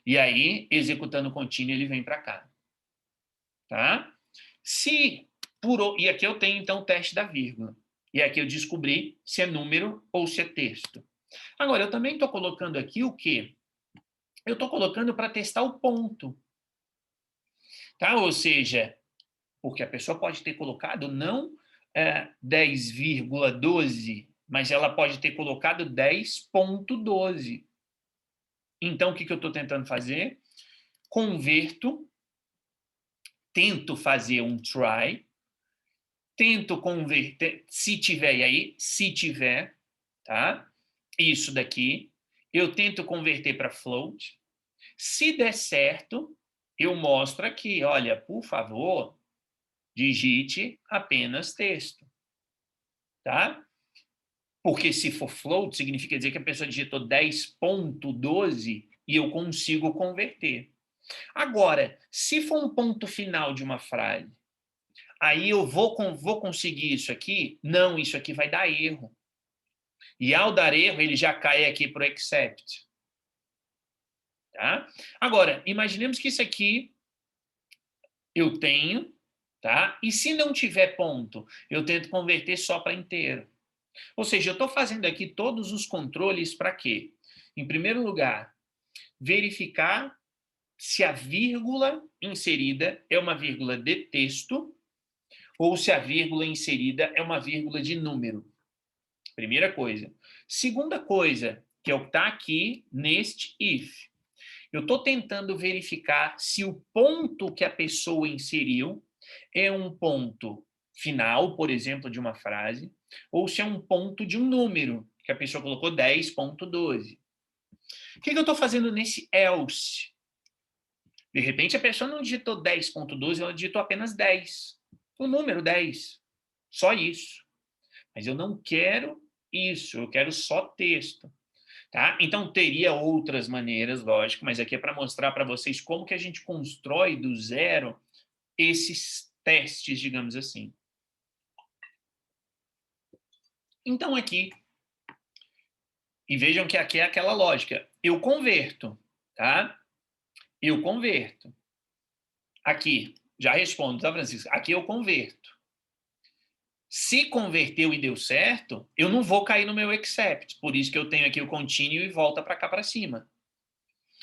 E aí, executando o contínuo, ele vem para cá. Tá? E aqui eu tenho, então, o teste da vírgula. E aqui eu descobri se é número ou se é texto. Agora, eu também estou colocando aqui o quê? Eu estou colocando para testar o ponto. Tá? Ou seja, porque a pessoa pode ter colocado não 10,12, mas ela pode ter colocado 10,12. Então, o que eu estou tentando fazer? Tento fazer um try, tento converter, se tiver, e aí, se tiver, tá? Isso daqui, eu tento converter para float. Se der certo, eu mostro aqui, olha, por favor, digite apenas texto, tá? Porque se for float, significa dizer que a pessoa digitou 10,12 e eu consigo converter. Agora, se for um ponto final de uma frase, aí eu vou conseguir isso aqui? Não, isso aqui vai dar erro. E ao dar erro, ele já cai aqui para o except. Tá? Agora, imaginemos que isso aqui eu tenho, tá? E se não tiver ponto, eu tento converter só para inteiro. Ou seja, eu estou fazendo aqui todos os controles para quê? Em primeiro lugar, verificar se a vírgula inserida é uma vírgula de texto ou se a vírgula inserida é uma vírgula de número. Primeira coisa. Segunda coisa, que é o que está aqui neste if. Eu estou tentando verificar se o ponto que a pessoa inseriu é um ponto final, por exemplo, de uma frase, ou se é um ponto de um número, que a pessoa colocou 10.12. O que eu estou fazendo nesse else? De repente, a pessoa não digitou 10.12, ela digitou apenas 10. O número 10. Só isso. Mas eu não quero isso, eu quero só texto. Tá? Então, teria outras maneiras, lógico, mas aqui é para mostrar para vocês como que a gente constrói do zero esses testes, digamos assim. Então, aqui, e vejam que aqui é aquela lógica. Eu converto, tá? Eu converto. Aqui, já respondo, tá, Francisco? Aqui eu converto. Se converteu e deu certo, eu não vou cair no meu except. Por isso que eu tenho aqui o continue e volta para cá para cima.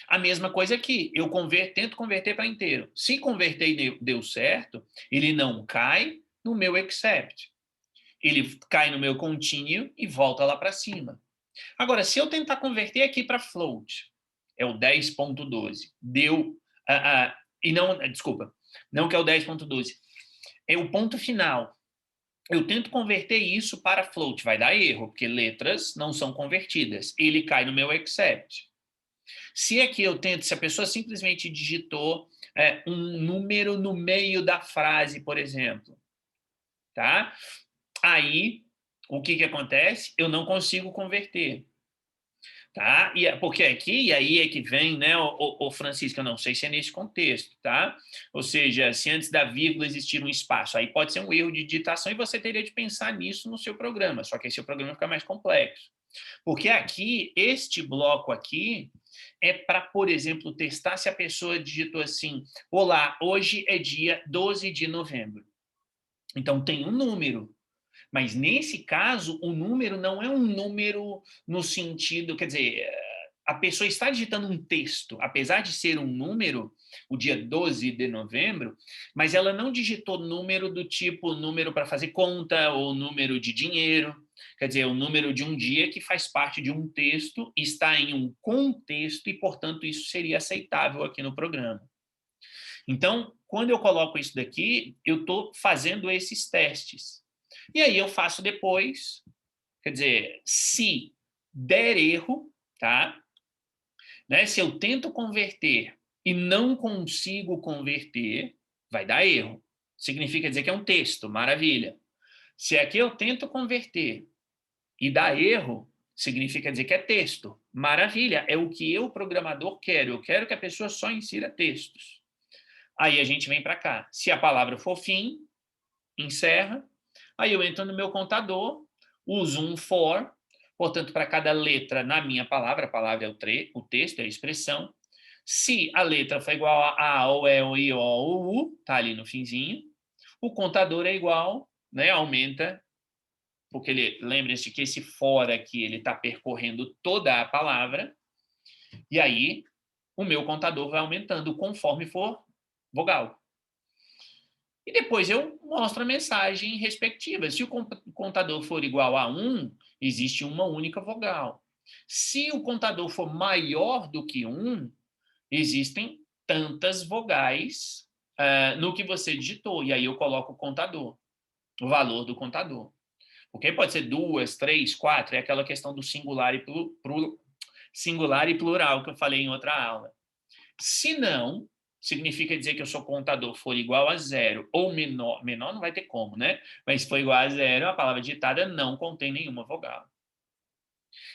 A mesma coisa aqui. Eu tento converter para inteiro. Se converter e deu certo, ele não cai no meu except. Ele cai no meu continue e volta lá para cima. Agora, se eu tentar converter aqui para float, é o 10.12. Deu... e não... Desculpa. Não que é o 10.12. É o ponto final. Eu tento converter isso para float. Vai dar erro, porque letras não são convertidas. Ele cai no meu except. Se aqui eu tento... Se a pessoa simplesmente digitou um número no meio da frase, por exemplo, tá? Aí, o que acontece? Eu não consigo converter. Tá? Porque aqui, e aí é que vem, né, o Francisco, eu não sei se é nesse contexto, tá? Ou seja, se antes da vírgula existir um espaço, aí pode ser um erro de digitação e você teria de pensar nisso no seu programa, só que aí seu programa fica mais complexo. Porque aqui, este bloco aqui, é para, por exemplo, testar se a pessoa digitou assim, olá, hoje é dia 12 de novembro. Então, tem um número. Mas, nesse caso, o número não é um número no sentido... Quer dizer, a pessoa está digitando um texto, apesar de ser um número, o dia 12 de novembro, mas ela não digitou número do tipo número para fazer conta ou número de dinheiro. Quer dizer, o número de um dia que faz parte de um texto, está em um contexto e, portanto, isso seria aceitável aqui no programa. Então, quando eu coloco isso daqui, eu estou fazendo esses testes. E aí eu faço depois, quer dizer, se der erro, tá? Né? Se eu tento converter e não consigo converter, vai dar erro. Significa dizer que é um texto, maravilha. Se aqui eu tento converter e dá erro, significa dizer que é texto, maravilha. É o que eu, programador, quero. Eu quero que a pessoa só insira textos. Aí a gente vem para cá. Se a palavra for fim, encerra. Aí eu entro no meu contador, uso um for, portanto, para cada letra na minha palavra, a palavra é o texto, é a expressão. Se a letra for igual a ou, e, o, i, o, ou, u, está ali no finzinho, o contador é igual, né, aumenta, porque lembre-se que esse for aqui, ele está percorrendo toda a palavra, e aí o meu contador vai aumentando conforme for vogal. E depois eu mostro a mensagem respectiva. Se o contador for igual a 1, existe uma única vogal. Se o contador for maior do que 1, existem tantas vogais no que você digitou. E aí eu coloco o contador, o valor do contador. Porque pode ser 2, 3, 4, é aquela questão do singular e plural que eu falei em outra aula. Se não, significa dizer que o seu contador for igual a 0 ou menor não vai ter como, né? Mas se for igual a 0, a palavra digitada não contém nenhuma vogal.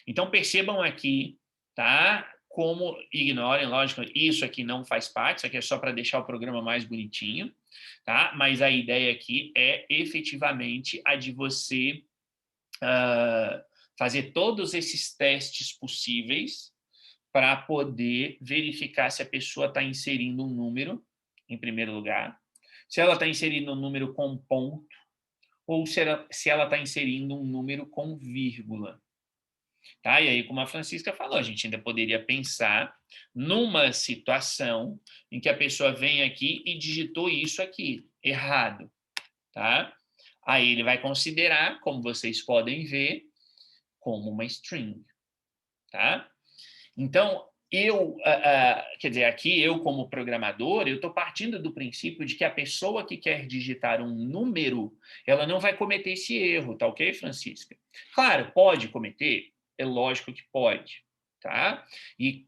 Então, percebam aqui, tá? Como ignorem, lógico, isso aqui não faz parte, isso aqui é só para deixar o programa mais bonitinho, tá? Mas a ideia aqui é efetivamente a de você fazer todos esses testes possíveis para poder verificar se a pessoa está inserindo um número, em primeiro lugar, se ela está inserindo um número com ponto, ou se ela está inserindo um número com vírgula. Tá? E aí, como a Francisca falou, a gente ainda poderia pensar numa situação em que a pessoa vem aqui e digitou isso aqui, errado. Tá? Aí ele vai considerar, como vocês podem ver, como uma string. Tá? Então, quer dizer, aqui eu como programador, eu estou partindo do princípio de que a pessoa que quer digitar um número, ela não vai cometer esse erro, tá ok, Francisca? Claro, pode cometer? é lógico que pode, tá? E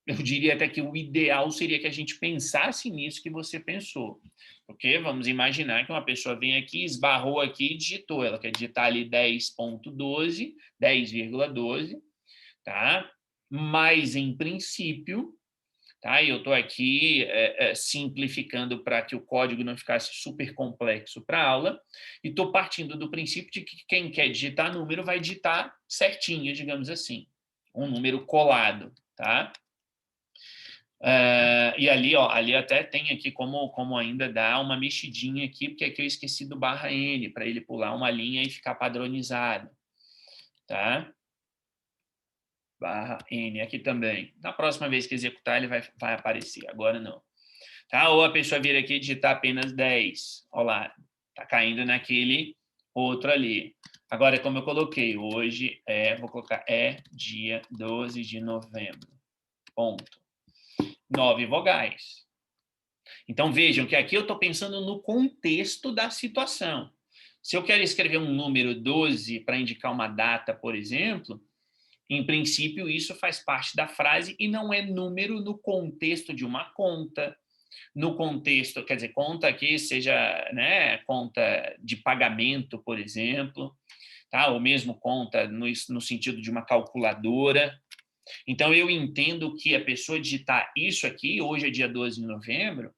eu diria até que o ideal seria que a gente pensasse nisso que você pensou. Porque vamos imaginar que uma pessoa vem aqui, esbarrou aqui e digitou. Ela quer digitar ali 10.12, 10,12, tá? Mas, em princípio, tá? E eu estou aqui simplificando para que o código não ficasse super complexo para a aula, e estou partindo do princípio de que quem quer digitar número vai digitar certinho, digamos assim, um número colado, tá? E ali, ó, ali até tem aqui como ainda dar uma mexidinha aqui, porque aqui eu esqueci do /n, para ele pular uma linha e ficar padronizado, tá? /n aqui também. Na próxima vez que executar, ele vai aparecer, agora não. Tá? Ou a pessoa vir aqui e digitar apenas 10. Olha lá, tá caindo naquele outro ali. Agora, como eu coloquei, hoje vou colocar dia 12 de novembro. Ponto. 9 vogais. Então, vejam que aqui eu estou pensando no contexto da situação. Se eu quero escrever um número 12 para indicar uma data, por exemplo, em princípio, isso faz parte da frase e não é número no contexto de uma conta, no contexto, quer dizer, conta aqui seja, né, conta de pagamento, por exemplo, tá? Ou mesmo conta no sentido de uma calculadora. Então, eu entendo que a pessoa digitar isso aqui, hoje é dia 12 de novembro,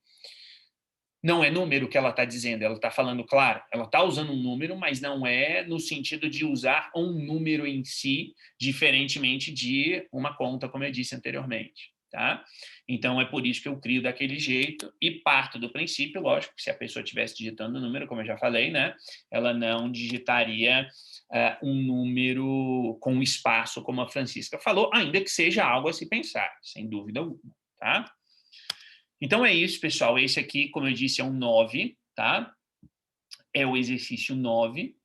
não é número que ela está dizendo, ela está falando, claro, ela está usando um número, mas não é no sentido de usar um número em si, diferentemente de uma conta, como eu disse anteriormente. Tá? Então, é por isso que eu crio daquele jeito e parto do princípio, lógico, que se a pessoa estivesse digitando o número, como eu já falei, né, ela não digitaria um número com espaço, como a Francisca falou, ainda que seja algo a se pensar, sem dúvida alguma. Tá? Então, é isso, pessoal. Esse aqui, como eu disse, é um 9, tá? É o exercício 9,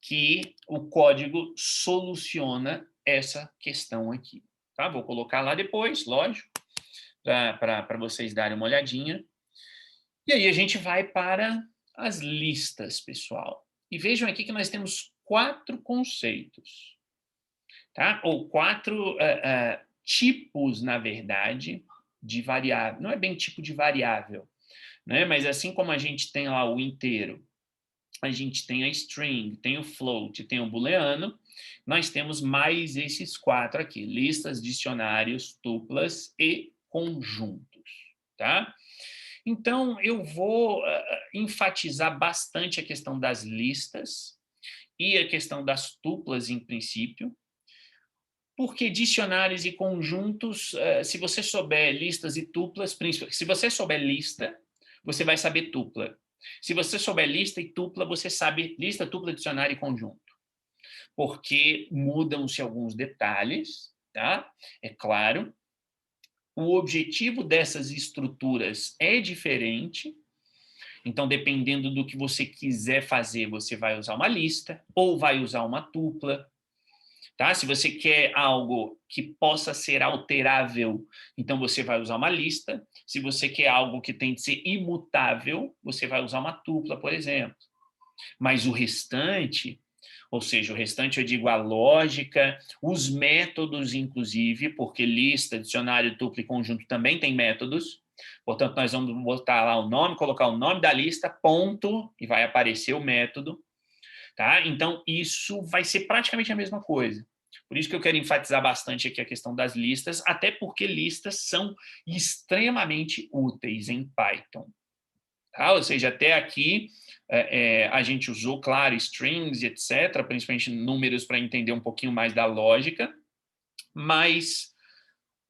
que o código soluciona essa questão aqui. Tá? Vou colocar lá depois, lógico, para vocês darem uma olhadinha. E aí a gente vai para as listas, pessoal. E vejam aqui que nós temos 4 conceitos, tá? Ou 4 tipos, na verdade, de variável. Não é bem tipo de variável, né? Mas assim como a gente tem lá o inteiro, a gente tem a string, tem o float, tem o booleano, nós temos mais esses 4 aqui: listas, dicionários, tuplas e conjuntos, tá? Então, eu vou enfatizar bastante a questão das listas e a questão das tuplas, em princípio, porque dicionários e conjuntos, se você souber listas e tuplas, se você souber lista, você vai saber tupla. Se você souber lista e tupla, você sabe lista, tupla, dicionário e conjunto. Porque mudam-se alguns detalhes, tá? É claro. O objetivo dessas estruturas é diferente. Então, dependendo do que você quiser fazer, você vai usar uma lista ou vai usar uma tupla. Tá? Se você quer algo que possa ser alterável, então você vai usar uma lista. Se você quer algo que tem de ser imutável, você vai usar uma tupla, por exemplo. Mas o restante, ou seja, o restante eu digo a lógica, os métodos, inclusive, porque lista, dicionário, tupla e conjunto também tem métodos. Portanto, nós vamos botar lá o nome, colocar o nome da lista, ponto, e vai aparecer o método. Tá? Então, isso vai ser praticamente a mesma coisa. Por isso que eu quero enfatizar bastante aqui a questão das listas, até porque listas são extremamente úteis em Python. Tá? Ou seja, até aqui a gente usou, claro, strings, etc., principalmente números para entender um pouquinho mais da lógica, mas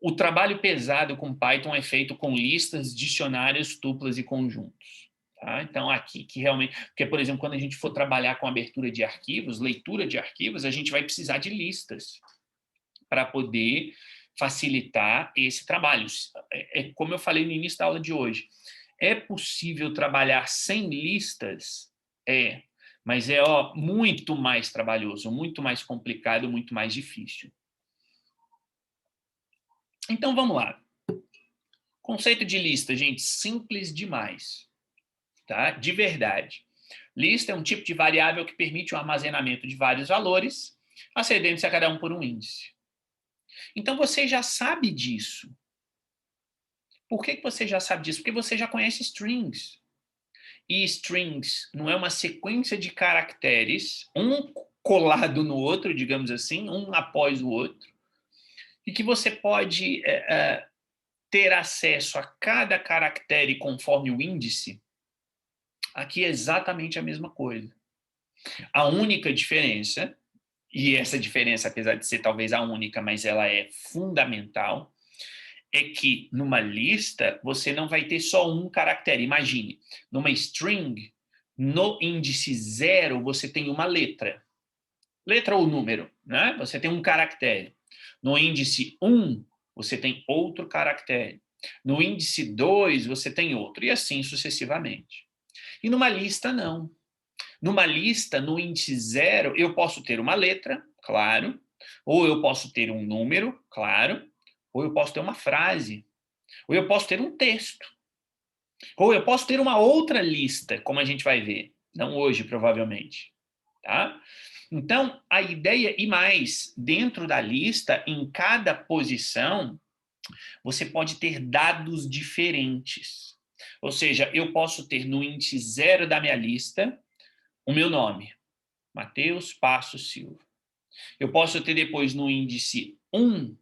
o trabalho pesado com Python é feito com listas, dicionários, tuplas e conjuntos. Tá? Então, aqui que realmente... Porque, por exemplo, quando a gente for trabalhar com abertura de arquivos, leitura de arquivos, a gente vai precisar de listas para poder facilitar esse trabalho. Como eu falei no início da aula de hoje, é possível trabalhar sem listas? Mas é muito mais trabalhoso, muito mais complicado, muito mais difícil. Então, vamos lá. Conceito de lista, gente, simples demais. Tá? De verdade. Lista é um tipo de variável que permite o armazenamento de vários valores Ascendentes a cada um por um índice. Então, você já sabe disso. Por que você já sabe disso? Porque você já conhece strings. E strings não é uma sequência de caracteres, um colado no outro, digamos assim, um após o outro, e que você pode ter acesso a cada caractere conforme o índice. Aqui é exatamente a mesma coisa. A única diferença, e essa diferença, apesar de ser talvez a única, mas ela é fundamental, é que numa lista você não vai ter só um caractere. Imagine, numa string, no índice 0 você tem uma letra. Letra ou número, né? Você tem um caractere. No índice 1, você tem outro caractere. No índice 2, você tem outro. E assim sucessivamente. E numa lista, não. Numa lista, no índice 0, eu posso ter uma letra, claro, ou eu posso ter um número, claro, ou eu posso ter uma frase, ou eu posso ter um texto, ou eu posso ter uma outra lista, como a gente vai ver. Não hoje, provavelmente. Tá? Então, a ideia, e mais, dentro da lista, em cada posição, você pode ter dados diferentes. Ou seja, eu posso ter no índice 0 da minha lista o meu nome, Matheus Passos Silva. Eu posso ter depois no índice 1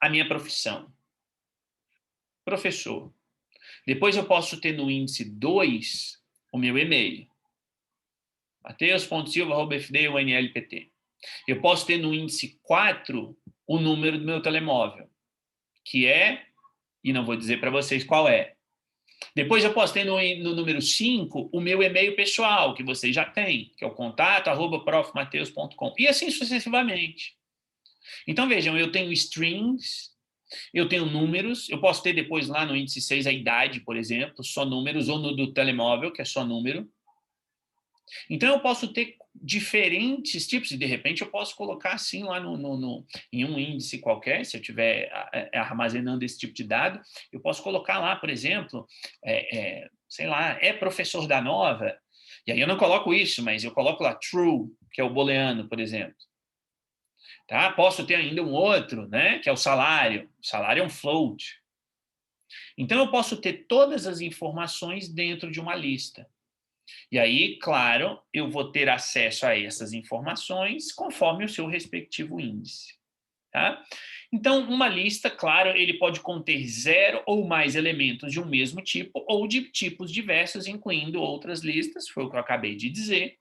a minha profissão, professor. Depois eu posso ter no índice 2 o meu e-mail, mateus.silva@fd.unlpt. Eu posso ter no índice 4 o número do meu telemóvel, que é, e não vou dizer para vocês qual é. Depois eu posso ter no número 5 o meu e-mail pessoal, que vocês já têm, que é o contato@profmateus.com. E assim sucessivamente. Então, vejam, eu tenho strings, eu tenho números, eu posso ter depois lá no índice 6 a idade, por exemplo, só números, ou no do telemóvel, que é só número. Então, eu posso ter diferentes tipos, e de repente eu posso colocar assim lá em um índice qualquer, se eu estiver armazenando esse tipo de dado, eu posso colocar lá, por exemplo, sei lá, é professor da Nova, e aí eu não coloco isso, mas eu coloco lá true, que é o booleano, por exemplo. Tá? Posso ter ainda um outro, né, que é o salário. O salário é um float. Então, eu posso ter todas as informações dentro de uma lista. E aí, claro, eu vou ter acesso a essas informações conforme o seu respectivo índice. Tá? Então, uma lista, claro, ele pode conter 0 ou mais elementos de um mesmo tipo ou de tipos diversos, incluindo outras listas, foi o que eu acabei de dizer.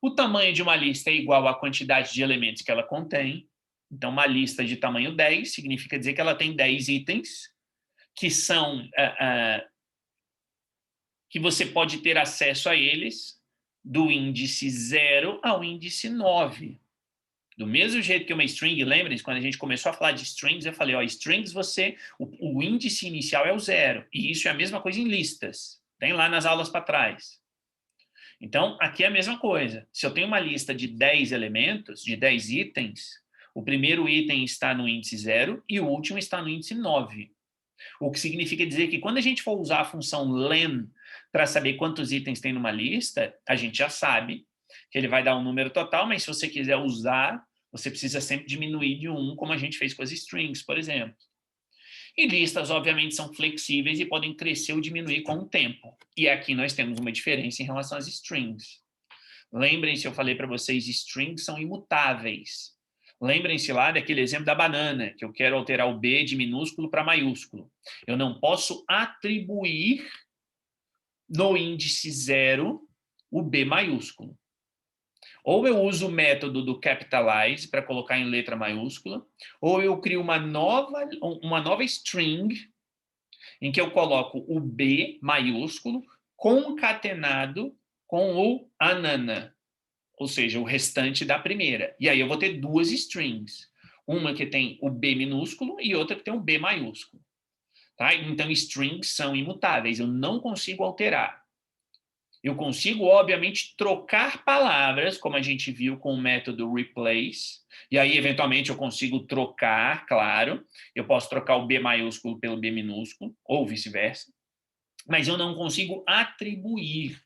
O tamanho de uma lista é igual à quantidade de elementos que ela contém. Então, uma lista de tamanho 10 significa dizer que ela tem 10 itens, que são que você pode ter acesso a eles do índice 0 ao índice 9. Do mesmo jeito que uma string, lembrem-se, quando a gente começou a falar de strings, eu falei, ó, strings o índice inicial é o 0, e isso é a mesma coisa em listas. Tem lá nas aulas para trás. Então, aqui é a mesma coisa. Se eu tenho uma lista de 10 elementos, de 10 itens, o primeiro item está no índice 0 e o último está no índice 9. O que significa dizer que quando a gente for usar a função len para saber quantos itens tem numa lista, a gente já sabe que ele vai dar um número total, mas se você quiser usar, você precisa sempre diminuir de 1, como a gente fez com as strings, por exemplo. E listas, obviamente, são flexíveis e podem crescer ou diminuir com o tempo. E aqui nós temos uma diferença em relação às strings. Lembrem-se, eu falei para vocês, strings são imutáveis. Lembrem-se lá daquele exemplo da banana, que eu quero alterar o B de minúsculo para maiúsculo. Eu não posso atribuir no índice 0 o B maiúsculo. Ou eu uso o método do capitalize para colocar em letra maiúscula, ou eu crio uma nova string em que eu coloco o B maiúsculo concatenado com o anana, ou seja, o restante da primeira. E aí eu vou ter duas strings. Uma que tem o B minúsculo e outra que tem o B maiúsculo. Tá? Então, strings são imutáveis, eu não consigo alterar. Eu consigo, obviamente, trocar palavras, como a gente viu com o método replace, e aí, eventualmente, eu consigo trocar, claro, eu posso trocar o B maiúsculo pelo B minúsculo, ou vice-versa, mas eu não consigo atribuir.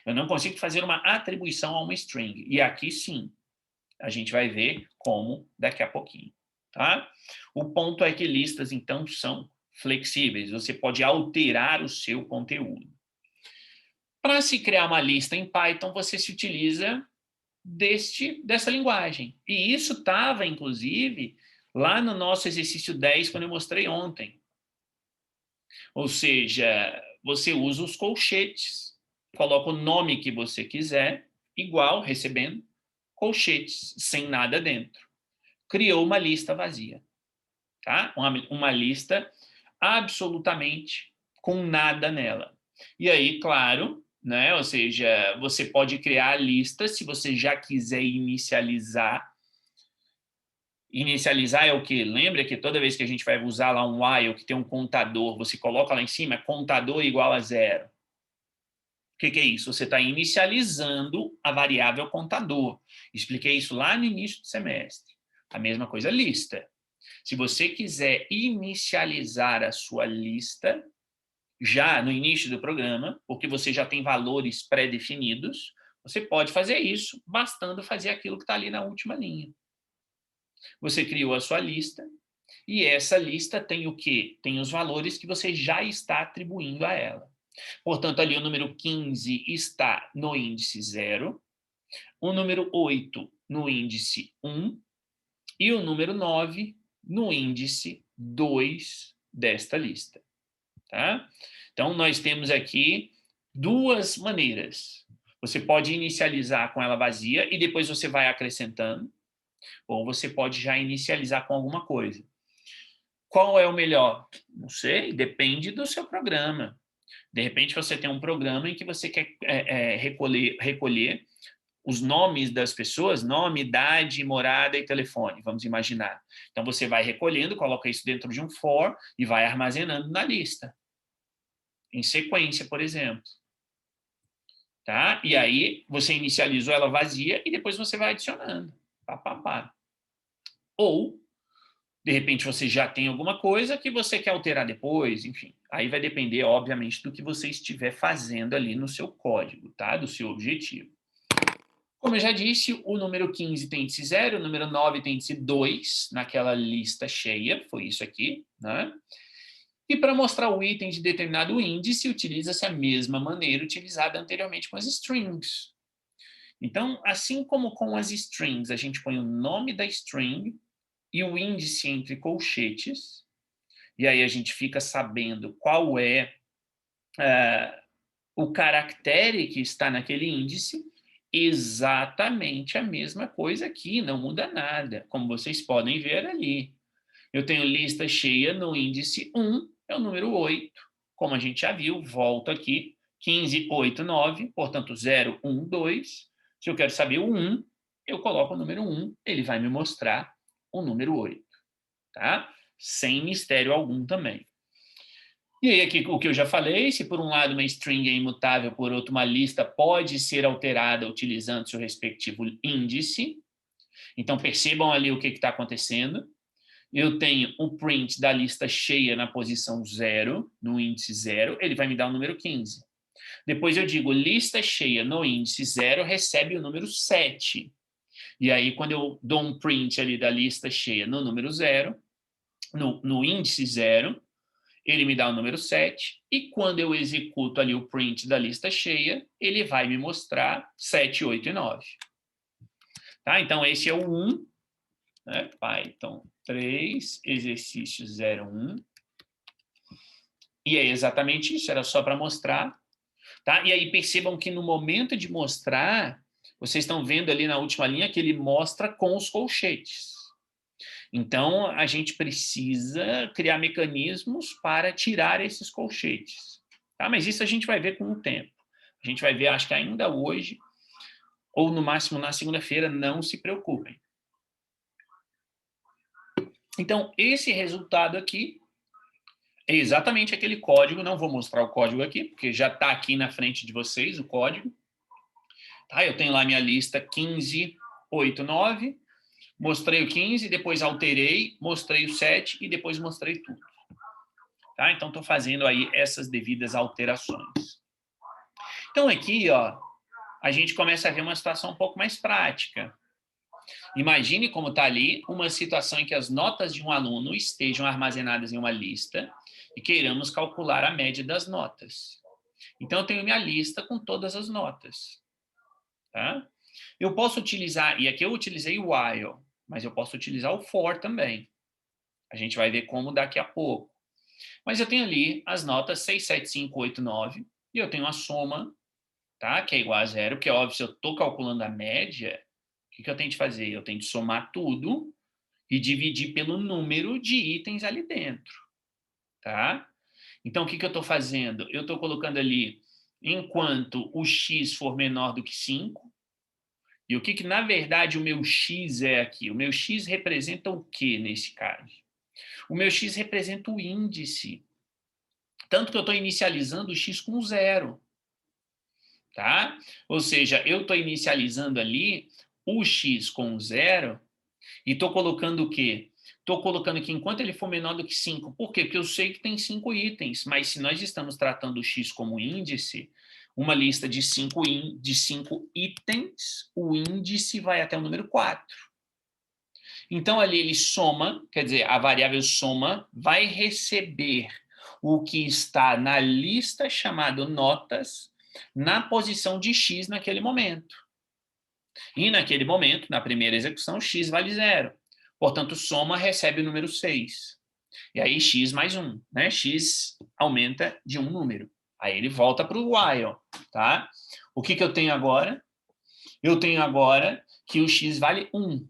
Eu não consigo fazer uma atribuição a uma string. E aqui, sim. A gente vai ver como daqui a pouquinho, tá? O ponto é que listas, então, são flexíveis. Você pode alterar o seu conteúdo. Para se criar uma lista em Python, você se utiliza dessa linguagem. E isso estava, inclusive, lá no nosso exercício 10, quando eu mostrei ontem. Ou seja, você usa os colchetes, coloca o nome que você quiser, igual, recebendo, colchetes, sem nada dentro. Criou uma lista vazia, tá? Uma lista absolutamente com nada nela. E aí, claro, né? Ou seja, você pode criar a lista se você já quiser inicializar. Inicializar é o quê? Lembra que toda vez que a gente vai usar lá um while, que tem um contador, você coloca lá em cima, contador igual a 0. O que é isso? Você está inicializando a variável contador. Expliquei isso lá no início do semestre. A mesma coisa, lista. Se você quiser inicializar a sua lista, já no início do programa, porque você já tem valores pré-definidos, você pode fazer isso, bastando fazer aquilo que está ali na última linha. Você criou a sua lista, e essa lista tem o quê? Tem os valores que você já está atribuindo a ela. Portanto, ali o número 15 está no índice 0, o número 8 no índice 1 e o número 9 no índice 2 desta lista. Tá? Então, nós temos aqui duas maneiras. Você pode inicializar com ela vazia e depois você vai acrescentando, ou você pode já inicializar com alguma coisa. Qual é o melhor? Não sei, depende do seu programa. De repente, você tem um programa em que você quer recolher os nomes das pessoas, nome, idade, morada e telefone, vamos imaginar. Então, você vai recolhendo, coloca isso dentro de um for e vai armazenando na lista. Em sequência, por exemplo. Tá? E aí, você inicializou ela vazia e depois você vai adicionando. Pá, pá, pá. Ou, de repente, você já tem alguma coisa que você quer alterar depois, enfim. Aí vai depender, obviamente, do que você estiver fazendo ali no seu código, tá? Do seu objetivo. Como eu já disse, o número 15 tem índice 0, o número 9 tem índice 2, naquela lista cheia, foi isso aqui, né? E para mostrar o item de determinado índice, utiliza-se a mesma maneira utilizada anteriormente com as strings. Então, assim como com as strings, a gente põe o nome da string e o índice entre colchetes, e aí a gente fica sabendo qual é o caractere que está naquele índice, exatamente a mesma coisa aqui, não muda nada, como vocês podem ver ali. Eu tenho lista cheia no índice 1, é o número 8. Como a gente já viu, volto aqui, 15, 8, 9, portanto 0, 1, 2. Se eu quero saber o 1, eu coloco o número 1, ele vai me mostrar o número 8. Tá? Sem mistério algum também. E aí, aqui, o que eu já falei, se por um lado uma string é imutável, por outro uma lista pode ser alterada utilizando seu respectivo índice. Então, percebam ali o que está acontecendo. Eu tenho o print da lista cheia na posição 0, no índice 0, ele vai me dar o número 15. Depois eu digo, lista cheia no índice 0 recebe o número 7. E aí, quando eu dou um print ali da lista cheia no número 0, no índice 0, ele me dá o número 7, e quando eu executo ali o print da lista cheia, ele vai me mostrar 7, 8 e 9. Tá? Então, esse é o 1, né? Python 3, exercício 01. E é exatamente isso, era só para mostrar. Tá? E aí percebam que no momento de mostrar, vocês estão vendo ali na última linha que ele mostra com os colchetes. Então, a gente precisa criar mecanismos para tirar esses colchetes. Tá? Mas isso a gente vai ver com o tempo. A gente vai ver, acho que ainda hoje, ou no máximo na segunda-feira, não se preocupem. Então, esse resultado aqui é exatamente aquele código. Não vou mostrar o código aqui, porque já está aqui na frente de vocês o código. Tá? Eu tenho lá minha lista 15, 8, 9. Mostrei o 15, depois alterei, mostrei o 7 e depois mostrei tudo. Tá? Então, estou fazendo aí essas devidas alterações. Então, aqui, ó, a gente começa a ver uma situação um pouco mais prática. Imagine como está ali uma situação em que as notas de um aluno estejam armazenadas em uma lista e queiramos calcular a média das notas. Então, eu tenho minha lista com todas as notas. Tá? Eu posso utilizar, e aqui eu utilizei o while, mas eu posso utilizar o for também. A gente vai ver como daqui a pouco. Mas eu tenho ali as notas 6, 7, 5, 8, 9, e eu tenho a soma, tá? Que é igual a zero, porque é óbvio, se eu estou calculando a média, o que eu tenho de fazer? Eu tenho de somar tudo e dividir pelo número de itens ali dentro, tá? Então, o que eu estou fazendo? Eu estou colocando ali, enquanto o x for menor do que 5, e o que na verdade, o meu x é aqui? O meu x representa o que nesse caso? O meu x representa o índice. Tanto que eu estou inicializando o x com 0. Tá? Ou seja, eu estou inicializando ali o x com 0 e estou colocando o quê? Estou colocando que enquanto ele for menor do que 5. Por quê? Porque eu sei que tem 5 itens, mas se nós estamos tratando o x como índice, uma lista de 5 itens, o índice vai até o número 4. Então, ali ele soma, quer dizer, a variável soma vai receber o que está na lista chamado notas na posição de x naquele momento. E naquele momento, na primeira execução, x vale 0. Portanto, soma recebe o número 6. E aí x mais 1, né? X aumenta de um número. Aí ele volta para o while, tá? O que eu tenho agora? Eu tenho agora que o x vale 1.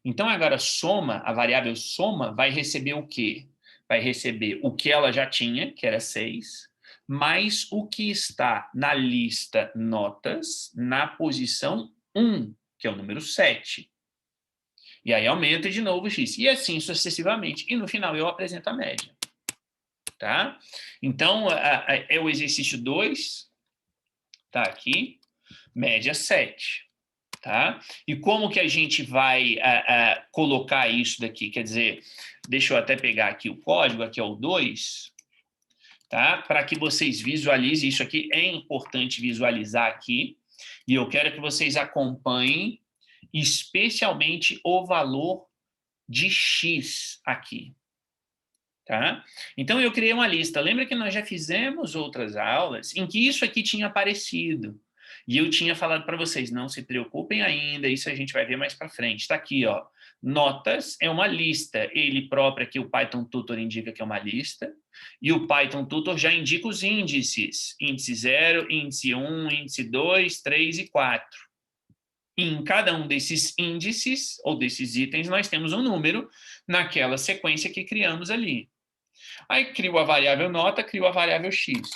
Então, agora soma, a variável soma, vai receber o quê? Vai receber o que ela já tinha, que era 6, mais o que está na lista notas, na posição 1, que é o número 7. E aí aumenta de novo o x. E assim sucessivamente. E no final eu apresento a média. Tá? Então, é o exercício 2, tá aqui, média 7. Tá? E como que a gente vai colocar isso daqui? Quer dizer, deixa eu até pegar aqui o código, aqui é o 2, tá? Para que vocês visualizem, isso aqui é importante visualizar aqui, e eu quero que vocês acompanhem especialmente o valor de x aqui. Tá? Então, eu criei uma lista. Lembra que nós já fizemos outras aulas em que isso aqui tinha aparecido. E eu tinha falado para vocês, não se preocupem ainda, isso a gente vai ver mais para frente. Está aqui, ó. Notas é uma lista. Ele próprio aqui, o Python Tutor indica que é uma lista. E o Python Tutor já indica os índices. Índice 0, índice 1, índice 2, 3 e 4. E em cada um desses índices, ou desses itens, nós temos um número naquela sequência que criamos ali. Aí crio a variável nota, crio a variável x.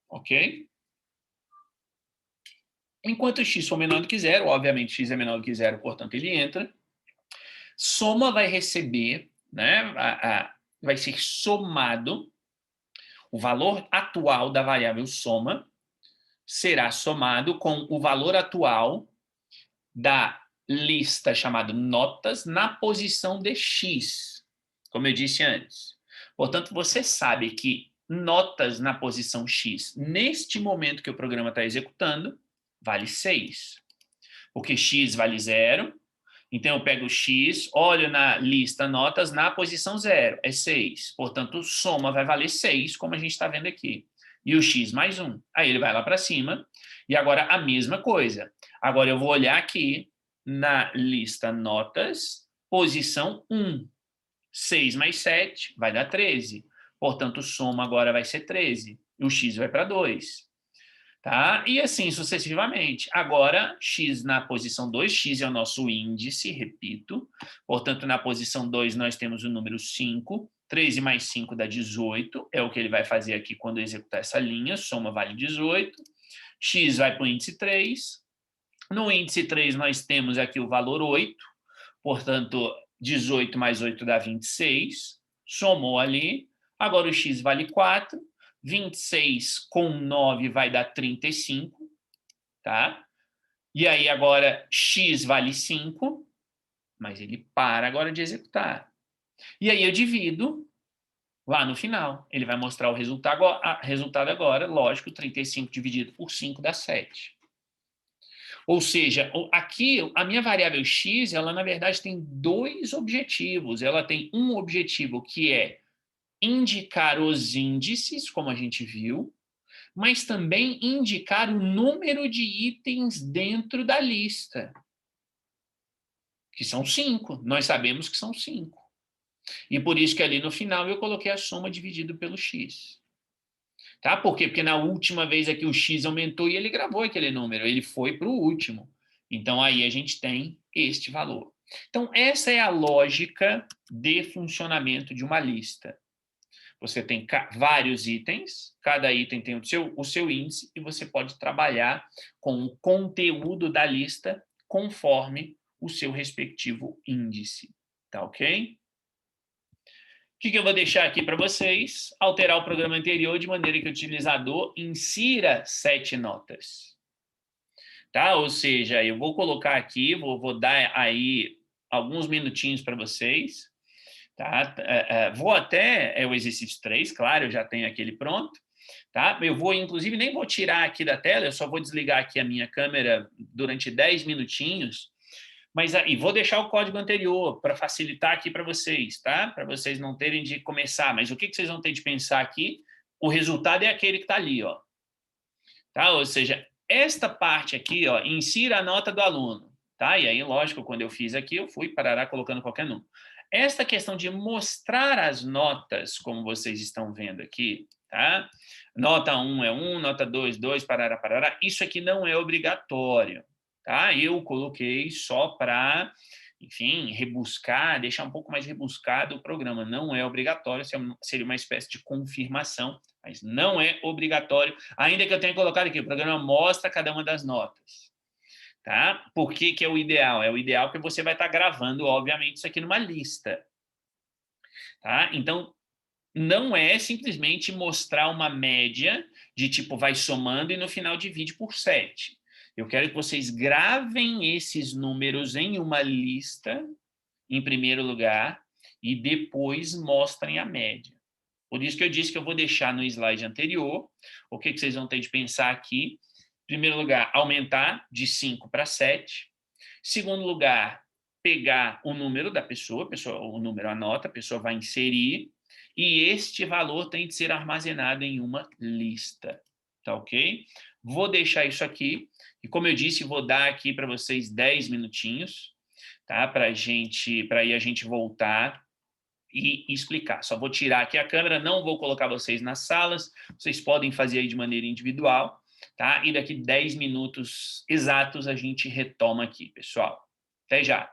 Ok? Enquanto x for menor do que 0, obviamente x é menor do que 0, portanto ele entra. Soma vai receber, né, vai ser somado, o valor atual da variável soma será somado com o valor atual da lista chamada notas na posição de x, como eu disse antes. Portanto, você sabe que notas na posição x, neste momento que o programa está executando, vale 6. Porque x vale 0, então eu pego x, olho na lista notas na posição 0, é 6. Portanto, soma vai valer 6, como a gente está vendo aqui. E o x mais 1. Aí ele vai lá para cima. E agora a mesma coisa. Agora eu vou olhar aqui na lista notas, posição 1. 6 mais 7 vai dar 13. Portanto, soma agora vai ser 13. E o x vai para 2. Tá? E assim sucessivamente. Agora, x na posição 2, x é o nosso índice, repito. Portanto, na posição 2 nós temos o número 5. 13 mais 5 dá 18. É o que ele vai fazer aqui quando executar essa linha. Soma vale 18. X vai para o índice 3. No índice 3 nós temos aqui o valor 8. Portanto, 18 mais 8 dá 26. Somou ali. Agora o x vale 4. 26 com 9 vai dar 35. Tá? E aí agora x vale 5. Mas ele para agora de executar. E aí eu divido lá no final. Ele vai mostrar o resultado agora. Lógico, 35 dividido por 5 dá 7. Ou seja, aqui a minha variável x, ela na verdade tem dois objetivos. Ela tem um objetivo que é indicar os índices, como a gente viu, mas também indicar o número de itens dentro da lista, que são 5. Nós sabemos que são 5. E por isso que ali no final eu coloquei a soma dividido pelo x. Tá? Por quê? Porque na última vez aqui o x aumentou e ele gravou aquele número, ele foi para o último. Então aí a gente tem este valor. Então essa é a lógica de funcionamento de uma lista. Você tem vários itens, cada item tem o seu índice, e você pode trabalhar com o conteúdo da lista conforme o seu respectivo índice. Tá ok? O que eu vou deixar aqui para vocês? Alterar o programa anterior de maneira que o utilizador insira 7 notas. Tá? Ou seja, eu vou colocar aqui, vou dar aí alguns minutinhos para vocês. Tá? Vou até o exercício 3, claro, eu já tenho aquele pronto. Tá? Eu vou, inclusive, nem vou tirar aqui da tela, eu só vou desligar aqui a minha câmera durante 10 minutinhos, mas e vou deixar o código anterior para facilitar aqui para vocês, tá? Para vocês não terem de começar. Mas o que vocês vão ter de pensar aqui? O resultado é aquele que está ali, ó. Tá? Ou seja, esta parte aqui, ó, insira a nota do aluno, tá? E aí, lógico, quando eu fiz aqui, eu fui parará colocando qualquer número. Esta questão de mostrar as notas, como vocês estão vendo aqui, tá? Nota 1 é 1, nota 2, 2, parará, parará. Isso aqui não é obrigatório, tá? Eu coloquei só para, enfim, rebuscar, deixar um pouco mais rebuscado o programa. Não é obrigatório, seria uma espécie de confirmação, mas não é obrigatório, ainda que eu tenha colocado aqui, o programa mostra cada uma das notas. Tá? Por que é o ideal? É o ideal porque você vai estar gravando, obviamente, isso aqui numa lista. Tá? Então, não é simplesmente mostrar uma média de tipo, vai somando e no final divide por 7. Eu quero que vocês gravem esses números em uma lista, em primeiro lugar, e depois mostrem a média. Por isso que eu disse que eu vou deixar no slide anterior. O que vocês vão ter de pensar aqui? Em primeiro lugar, aumentar de 5 para 7. Segundo lugar, pegar o número da pessoa, o número, a nota, a pessoa vai inserir, e este valor tem de ser armazenado em uma lista. Tá ok? Vou deixar isso aqui, e como eu disse, vou dar aqui para vocês 10 minutinhos, tá? Para aí a gente voltar e explicar. Só vou tirar aqui a câmera, não vou colocar vocês nas salas, vocês podem fazer aí de maneira individual, tá? E daqui 10 minutos exatos a gente retoma aqui, pessoal. Até já!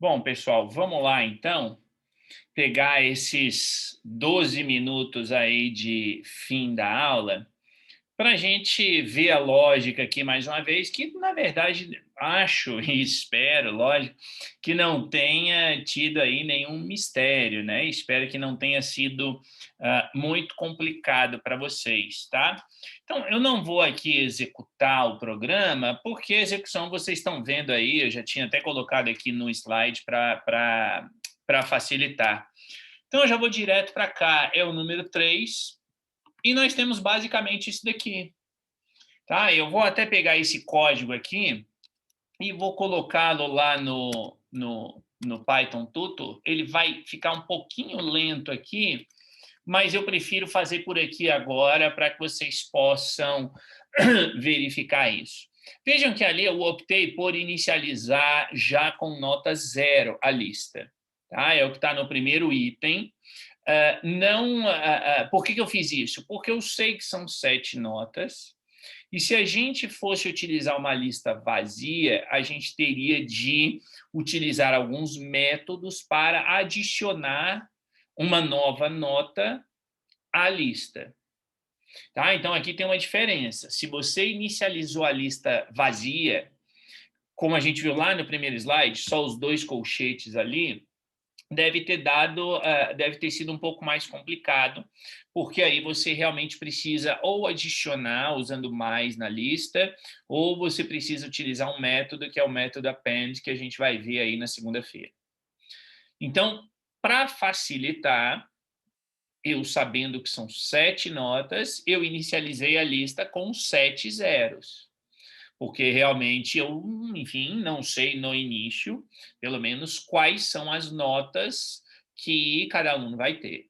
Bom, pessoal, vamos lá, então, pegar esses 12 minutos aí de fim da aula para a gente ver a lógica aqui mais uma vez, que, na verdade, acho e espero, lógico, que não tenha tido aí nenhum mistério, né? Espero que não tenha sido muito complicado para vocês, tá? Então, eu não vou aqui executar o programa, porque a execução vocês estão vendo aí, eu já tinha até colocado aqui no slide para facilitar. Então, eu já vou direto para cá, é o número 3, e nós temos basicamente isso daqui. Tá? Eu vou até pegar esse código aqui e vou colocá-lo lá no Python Tutor. Ele vai ficar um pouquinho lento aqui, mas eu prefiro fazer por aqui agora para que vocês possam verificar isso. Vejam que ali eu optei por inicializar já com nota 0 a lista. Tá? É o que está no primeiro item. Por que eu fiz isso? Porque eu sei que são 7 notas, e se a gente fosse utilizar uma lista vazia, a gente teria de utilizar alguns métodos para adicionar uma nova nota à lista. Tá? Então, aqui tem uma diferença. Se você inicializou a lista vazia, como a gente viu lá no primeiro slide, só os 2 colchetes ali, deve ter sido um pouco mais complicado, porque aí você realmente precisa ou adicionar usando mais na lista, ou você precisa utilizar um método que é o método append, que a gente vai ver aí na segunda-feira. Então, para facilitar, eu sabendo que são 7 notas, eu inicializei a lista com 7 zeros. Porque realmente eu, enfim, não sei no início, pelo menos, quais são as notas que cada aluno vai ter.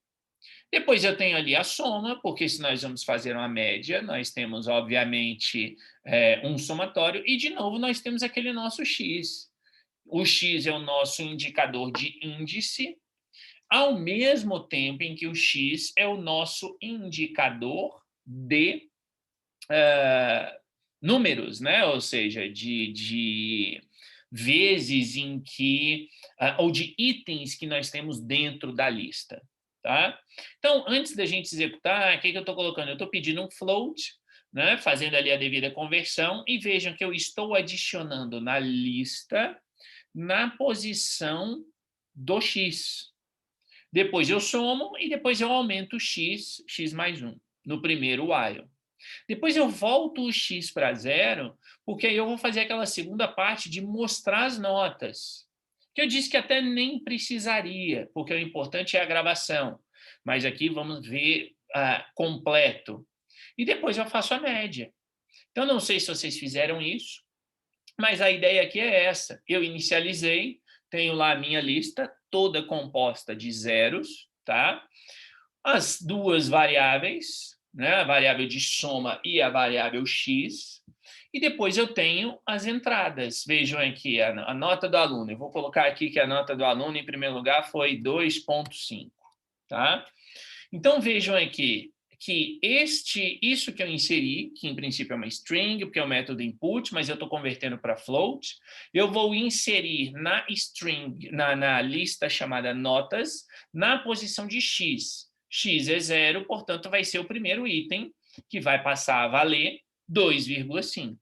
Depois eu tenho ali a soma, porque se nós vamos fazer uma média, nós temos, obviamente, um somatório, e, de novo, nós temos aquele nosso x. O x é o nosso indicador de índice, ao mesmo tempo em que o x é o nosso indicador de números, né? Ou seja, de vezes em que, ou de itens que nós temos dentro da lista. Tá? Então, antes da gente executar, o que eu estou colocando? Eu estou pedindo um float, né? Fazendo ali a devida conversão, e vejam que eu estou adicionando na lista na posição do x. Depois eu somo e depois eu aumento o x mais 1, no primeiro while. Depois eu volto o x para 0, porque aí eu vou fazer aquela segunda parte de mostrar as notas, que eu disse que até nem precisaria, porque o importante é a gravação. Mas aqui vamos ver completo. E depois eu faço a média. Então, não sei se vocês fizeram isso, mas a ideia aqui é essa. Eu inicializei, tenho lá a minha lista, toda composta de zeros, tá? As 2 variáveis, né? A variável de soma e a variável x, e depois eu tenho as entradas. Vejam aqui a nota do aluno. Eu vou colocar aqui que a nota do aluno, em primeiro lugar, foi 2,5. Tá? Então, vejam aqui que isso que eu inseri, que em princípio é uma string, porque é o método input, mas eu estou convertendo para float, eu vou inserir na string, na lista chamada notas, na posição de x. X é 0, portanto, vai ser o primeiro item que vai passar a valer 2,5.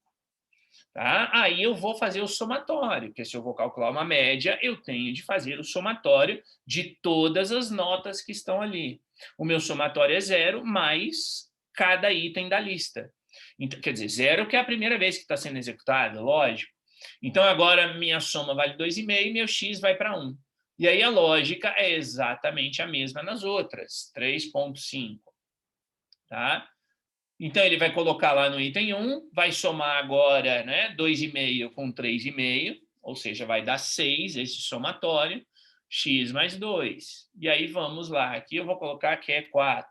Tá? Aí eu vou fazer o somatório, porque se eu vou calcular uma média, eu tenho de fazer o somatório de todas as notas que estão ali. O meu somatório é 0 mais cada item da lista. Então, quer dizer, 0 que é a primeira vez que está sendo executado, lógico. Então, agora minha soma vale 2,5 e meu x vai para 1. E aí a lógica é exatamente a mesma nas outras, 3,5. Tá? Então, ele vai colocar lá no item 1, vai somar agora, né, 2,5 com 3,5, ou seja, vai dar 6 esse somatório, x mais 2. E aí vamos lá, aqui eu vou colocar que é 4.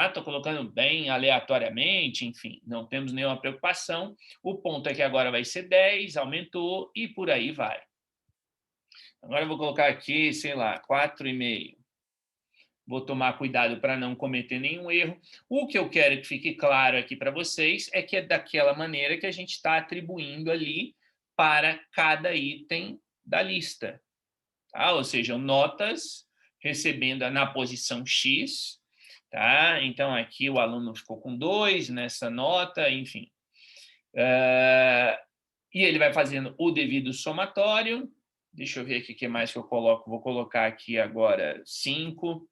Estou colocando bem aleatoriamente, enfim, não temos nenhuma preocupação. O ponto é que agora vai ser 10, aumentou, e por aí vai. Agora eu vou colocar aqui, sei lá, 4,5. Vou tomar cuidado para não cometer nenhum erro. O que eu quero que fique claro aqui para vocês é que é daquela maneira que a gente está atribuindo ali para cada item da lista. tá? Ou seja, notas recebendo na posição X, tá? Então, aqui o aluno ficou com 2 nessa nota, enfim. E ele vai fazendo o devido somatório. Deixa eu ver aqui o que mais que eu coloco. Vou colocar aqui agora 5.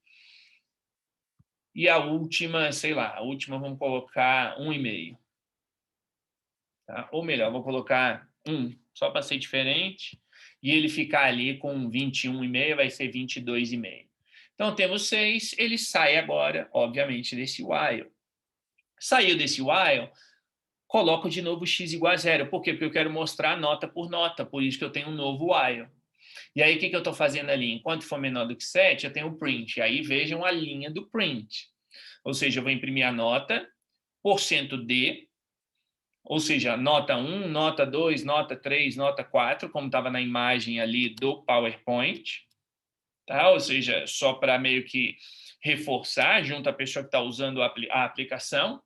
E a última, sei lá, a última vamos colocar 1,5. Tá? Ou melhor, vou colocar 1, só para ser diferente. E ele ficar ali com 21,5, vai ser 22,5. Então, temos 6. Ele sai agora, obviamente, desse while. Saiu desse while, coloco de novo x igual a 0. Por quê? Porque eu quero mostrar nota por nota, por isso que eu tenho um novo while. E aí, o que eu estou fazendo ali? Enquanto for menor do que 7, eu tenho o print. Aí, vejam a linha do print. Ou seja, eu vou imprimir a nota, %d, ou seja, nota 1, nota 2, nota 3, nota 4, como estava na imagem ali do PowerPoint. Tá? Ou seja, só para meio que reforçar junto à pessoa que está usando a aplicação.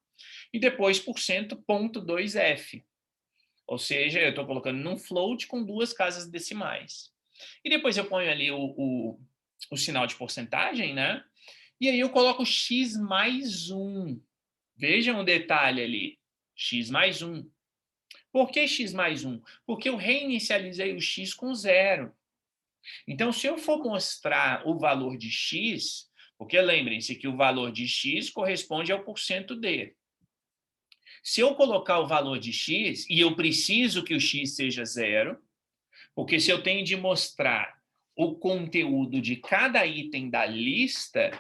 E depois, %.2f. Ou seja, eu estou colocando num float com 2 casas decimais. E depois eu ponho ali o sinal de porcentagem, né? E aí eu coloco x mais 1. Vejam o detalhe ali. X mais 1. Por que x mais 1? Porque eu reinicializei o x com 0. Então, se eu for mostrar o valor de x, porque lembrem-se que o valor de x corresponde ao %d. Se eu colocar o valor de x, e eu preciso que o x seja 0, porque se eu tenho de mostrar o conteúdo de cada item da lista,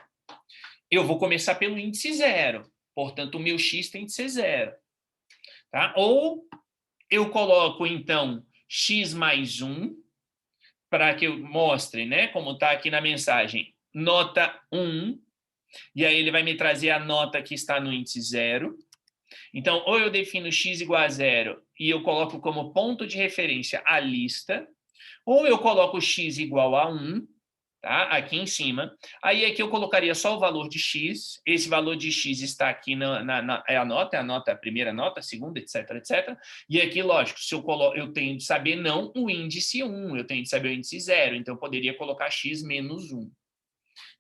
eu vou começar pelo índice 0. Portanto, o meu x tem de ser 0. Tá? Ou eu coloco, então, x mais 1, para que eu mostre, né, como está aqui na mensagem, nota 1, e aí ele vai me trazer a nota que está no índice 0. Então, ou eu defino x igual a 0 e eu coloco como ponto de referência a lista, ou eu coloco x igual a 1, tá? Aqui em cima. Aí aqui eu colocaria só o valor de x. Esse valor de x está aqui é a nota, a primeira nota, a segunda, etc, etc. E aqui, lógico, se eu tenho de saber não o índice 1, eu tenho de saber o índice 0, então eu poderia colocar x menos 1.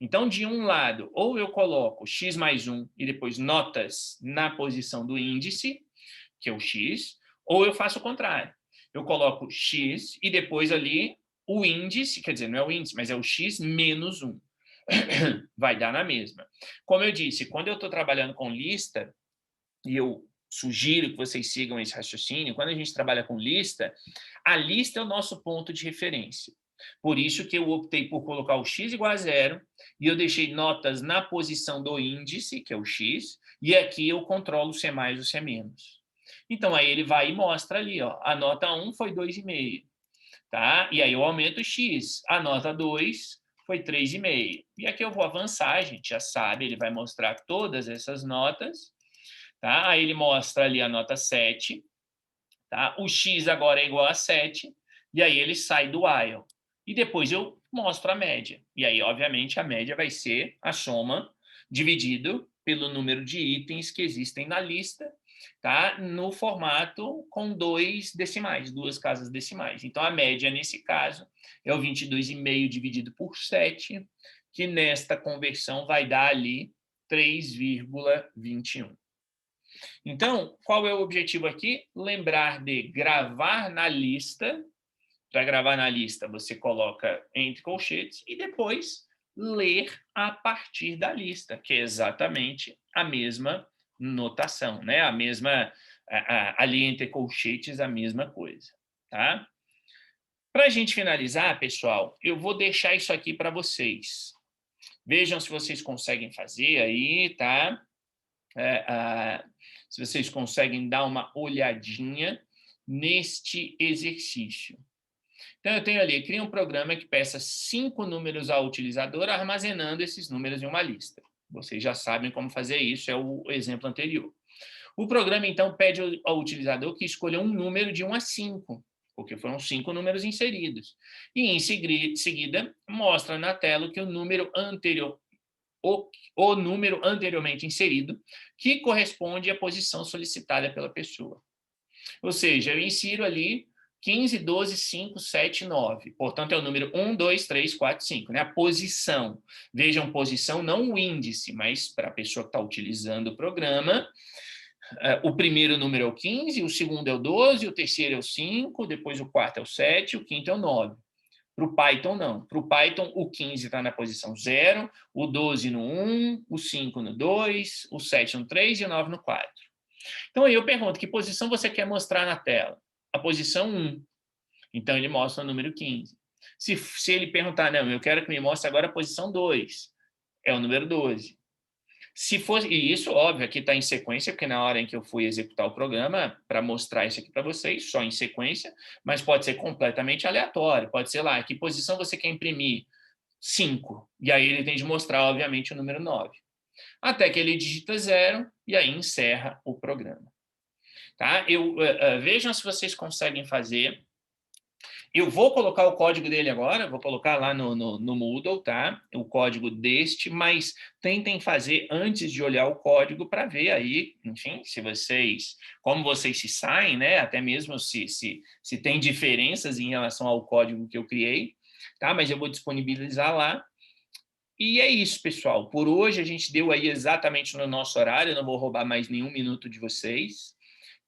Então, de um lado, ou eu coloco x mais 1 e depois notas na posição do índice, que é o x, ou eu faço o contrário. Eu coloco x e depois ali o índice, quer dizer, não é o índice, mas é o x menos 1. Vai dar na mesma. Como eu disse, quando eu estou trabalhando com lista, e eu sugiro que vocês sigam esse raciocínio, quando a gente trabalha com lista, a lista é o nosso ponto de referência. Por isso que eu optei por colocar o x igual a 0, e eu deixei notas na posição do índice, que é o x, e aqui eu controlo o C mais ou C menos. Então, aí ele vai e mostra ali, ó, a nota 1 foi 2,5, tá? E aí eu aumento o x, a nota 2 foi 3,5. E aqui eu vou avançar, a gente já sabe, ele vai mostrar todas essas notas, tá? Aí ele mostra ali a nota 7, tá? O x agora é igual a 7, e aí ele sai do while. E depois eu mostro a média. E aí, obviamente, a média vai ser a soma dividido pelo número de itens que existem na lista, tá? No formato com 2 decimais, 2 casas decimais. Então, a média, nesse caso, é o 22,5 dividido por 7, que nesta conversão vai dar ali 3,21. Então, qual é o objetivo aqui? Lembrar de gravar na lista. Para gravar na lista, você coloca entre colchetes e depois ler a partir da lista, que é exatamente a mesma notação, né? A mesma, ali entre colchetes, a mesma coisa, tá? Para a gente finalizar, pessoal, eu vou deixar isso aqui para vocês. Vejam se vocês conseguem fazer aí, tá? Se vocês conseguem dar uma olhadinha neste exercício. Então, eu tenho ali, cria um programa que peça 5 números ao utilizador, armazenando esses números em uma lista. Vocês já sabem como fazer isso, é o exemplo anterior. O programa, então, pede ao utilizador que escolha um número de 1 a 5, porque foram 5 números inseridos. E, em seguida, mostra na tela que o número anterior, o número anteriormente inserido, que corresponde à posição solicitada pela pessoa. Ou seja, eu insiro ali 15, 12, 5, 7, 9. Portanto, é o número 1, 2, 3, 4, 5, né? A posição. Vejam, posição não o índice, mas para a pessoa que está utilizando o programa, o primeiro número é o 15, o segundo é o 12, o terceiro é o 5, depois o quarto é o 7, o quinto é o 9. Para o Python, não. Para o Python, o 15 está na posição 0, o 12 no 1, o 5 no 2, o 7 no 3 e o 9 no 4. Então, aí eu pergunto, que posição você quer mostrar na tela? A posição 1. Então, ele mostra o número 15. Se ele perguntar, não, eu quero que me mostre agora a posição 2, é o número 12. Se fosse, e isso, óbvio, aqui está em sequência, porque na hora em que eu fui executar o programa, para mostrar isso aqui para vocês, só em sequência, mas pode ser completamente aleatório. Pode ser lá, que posição você quer imprimir? 5. E aí ele tem de mostrar, obviamente, o número 9. Até que ele digita 0 e aí encerra o programa. Tá? Vejam se vocês conseguem fazer. Eu vou colocar o código dele agora, vou colocar lá no Moodle, tá? O código deste, mas tentem fazer antes de olhar o código para ver aí, enfim, se vocês, como vocês se saem, né? Até mesmo se tem diferenças em relação ao código que eu criei, tá? Mas eu vou disponibilizar lá. E é isso, pessoal. Por hoje a gente deu aí exatamente no nosso horário, eu não vou roubar mais nenhum minuto de vocês.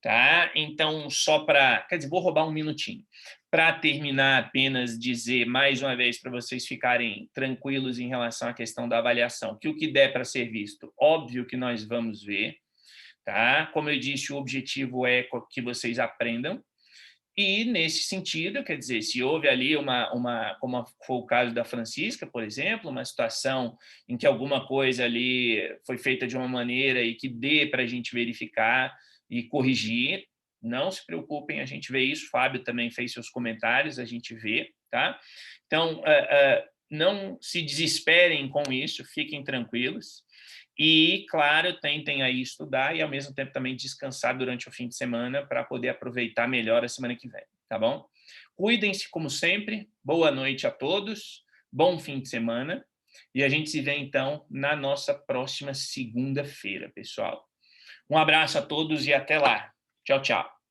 Tá? Então, só para... Quer dizer, vou roubar um minutinho. Para terminar, apenas dizer mais uma vez para vocês ficarem tranquilos em relação à questão da avaliação, que o que der para ser visto, óbvio que nós vamos ver. Tá? Como eu disse, o objetivo é que vocês aprendam. E, nesse sentido, quer dizer, se houve ali como foi o caso da Francisca, por exemplo, uma situação em que alguma coisa ali foi feita de uma maneira e que dê para a gente verificar e corrigir, não se preocupem, a gente vê isso. Fábio também fez seus comentários, a gente vê, tá? Então, não se desesperem com isso, fiquem tranquilos. E, claro, tentem aí estudar e, ao mesmo tempo, também descansar durante o fim de semana para poder aproveitar melhor a semana que vem, tá bom? Cuidem-se, como sempre. Boa noite a todos. Bom fim de semana. E a gente se vê, então, na nossa próxima segunda-feira, pessoal. Um abraço a todos e até lá. Tchau, tchau.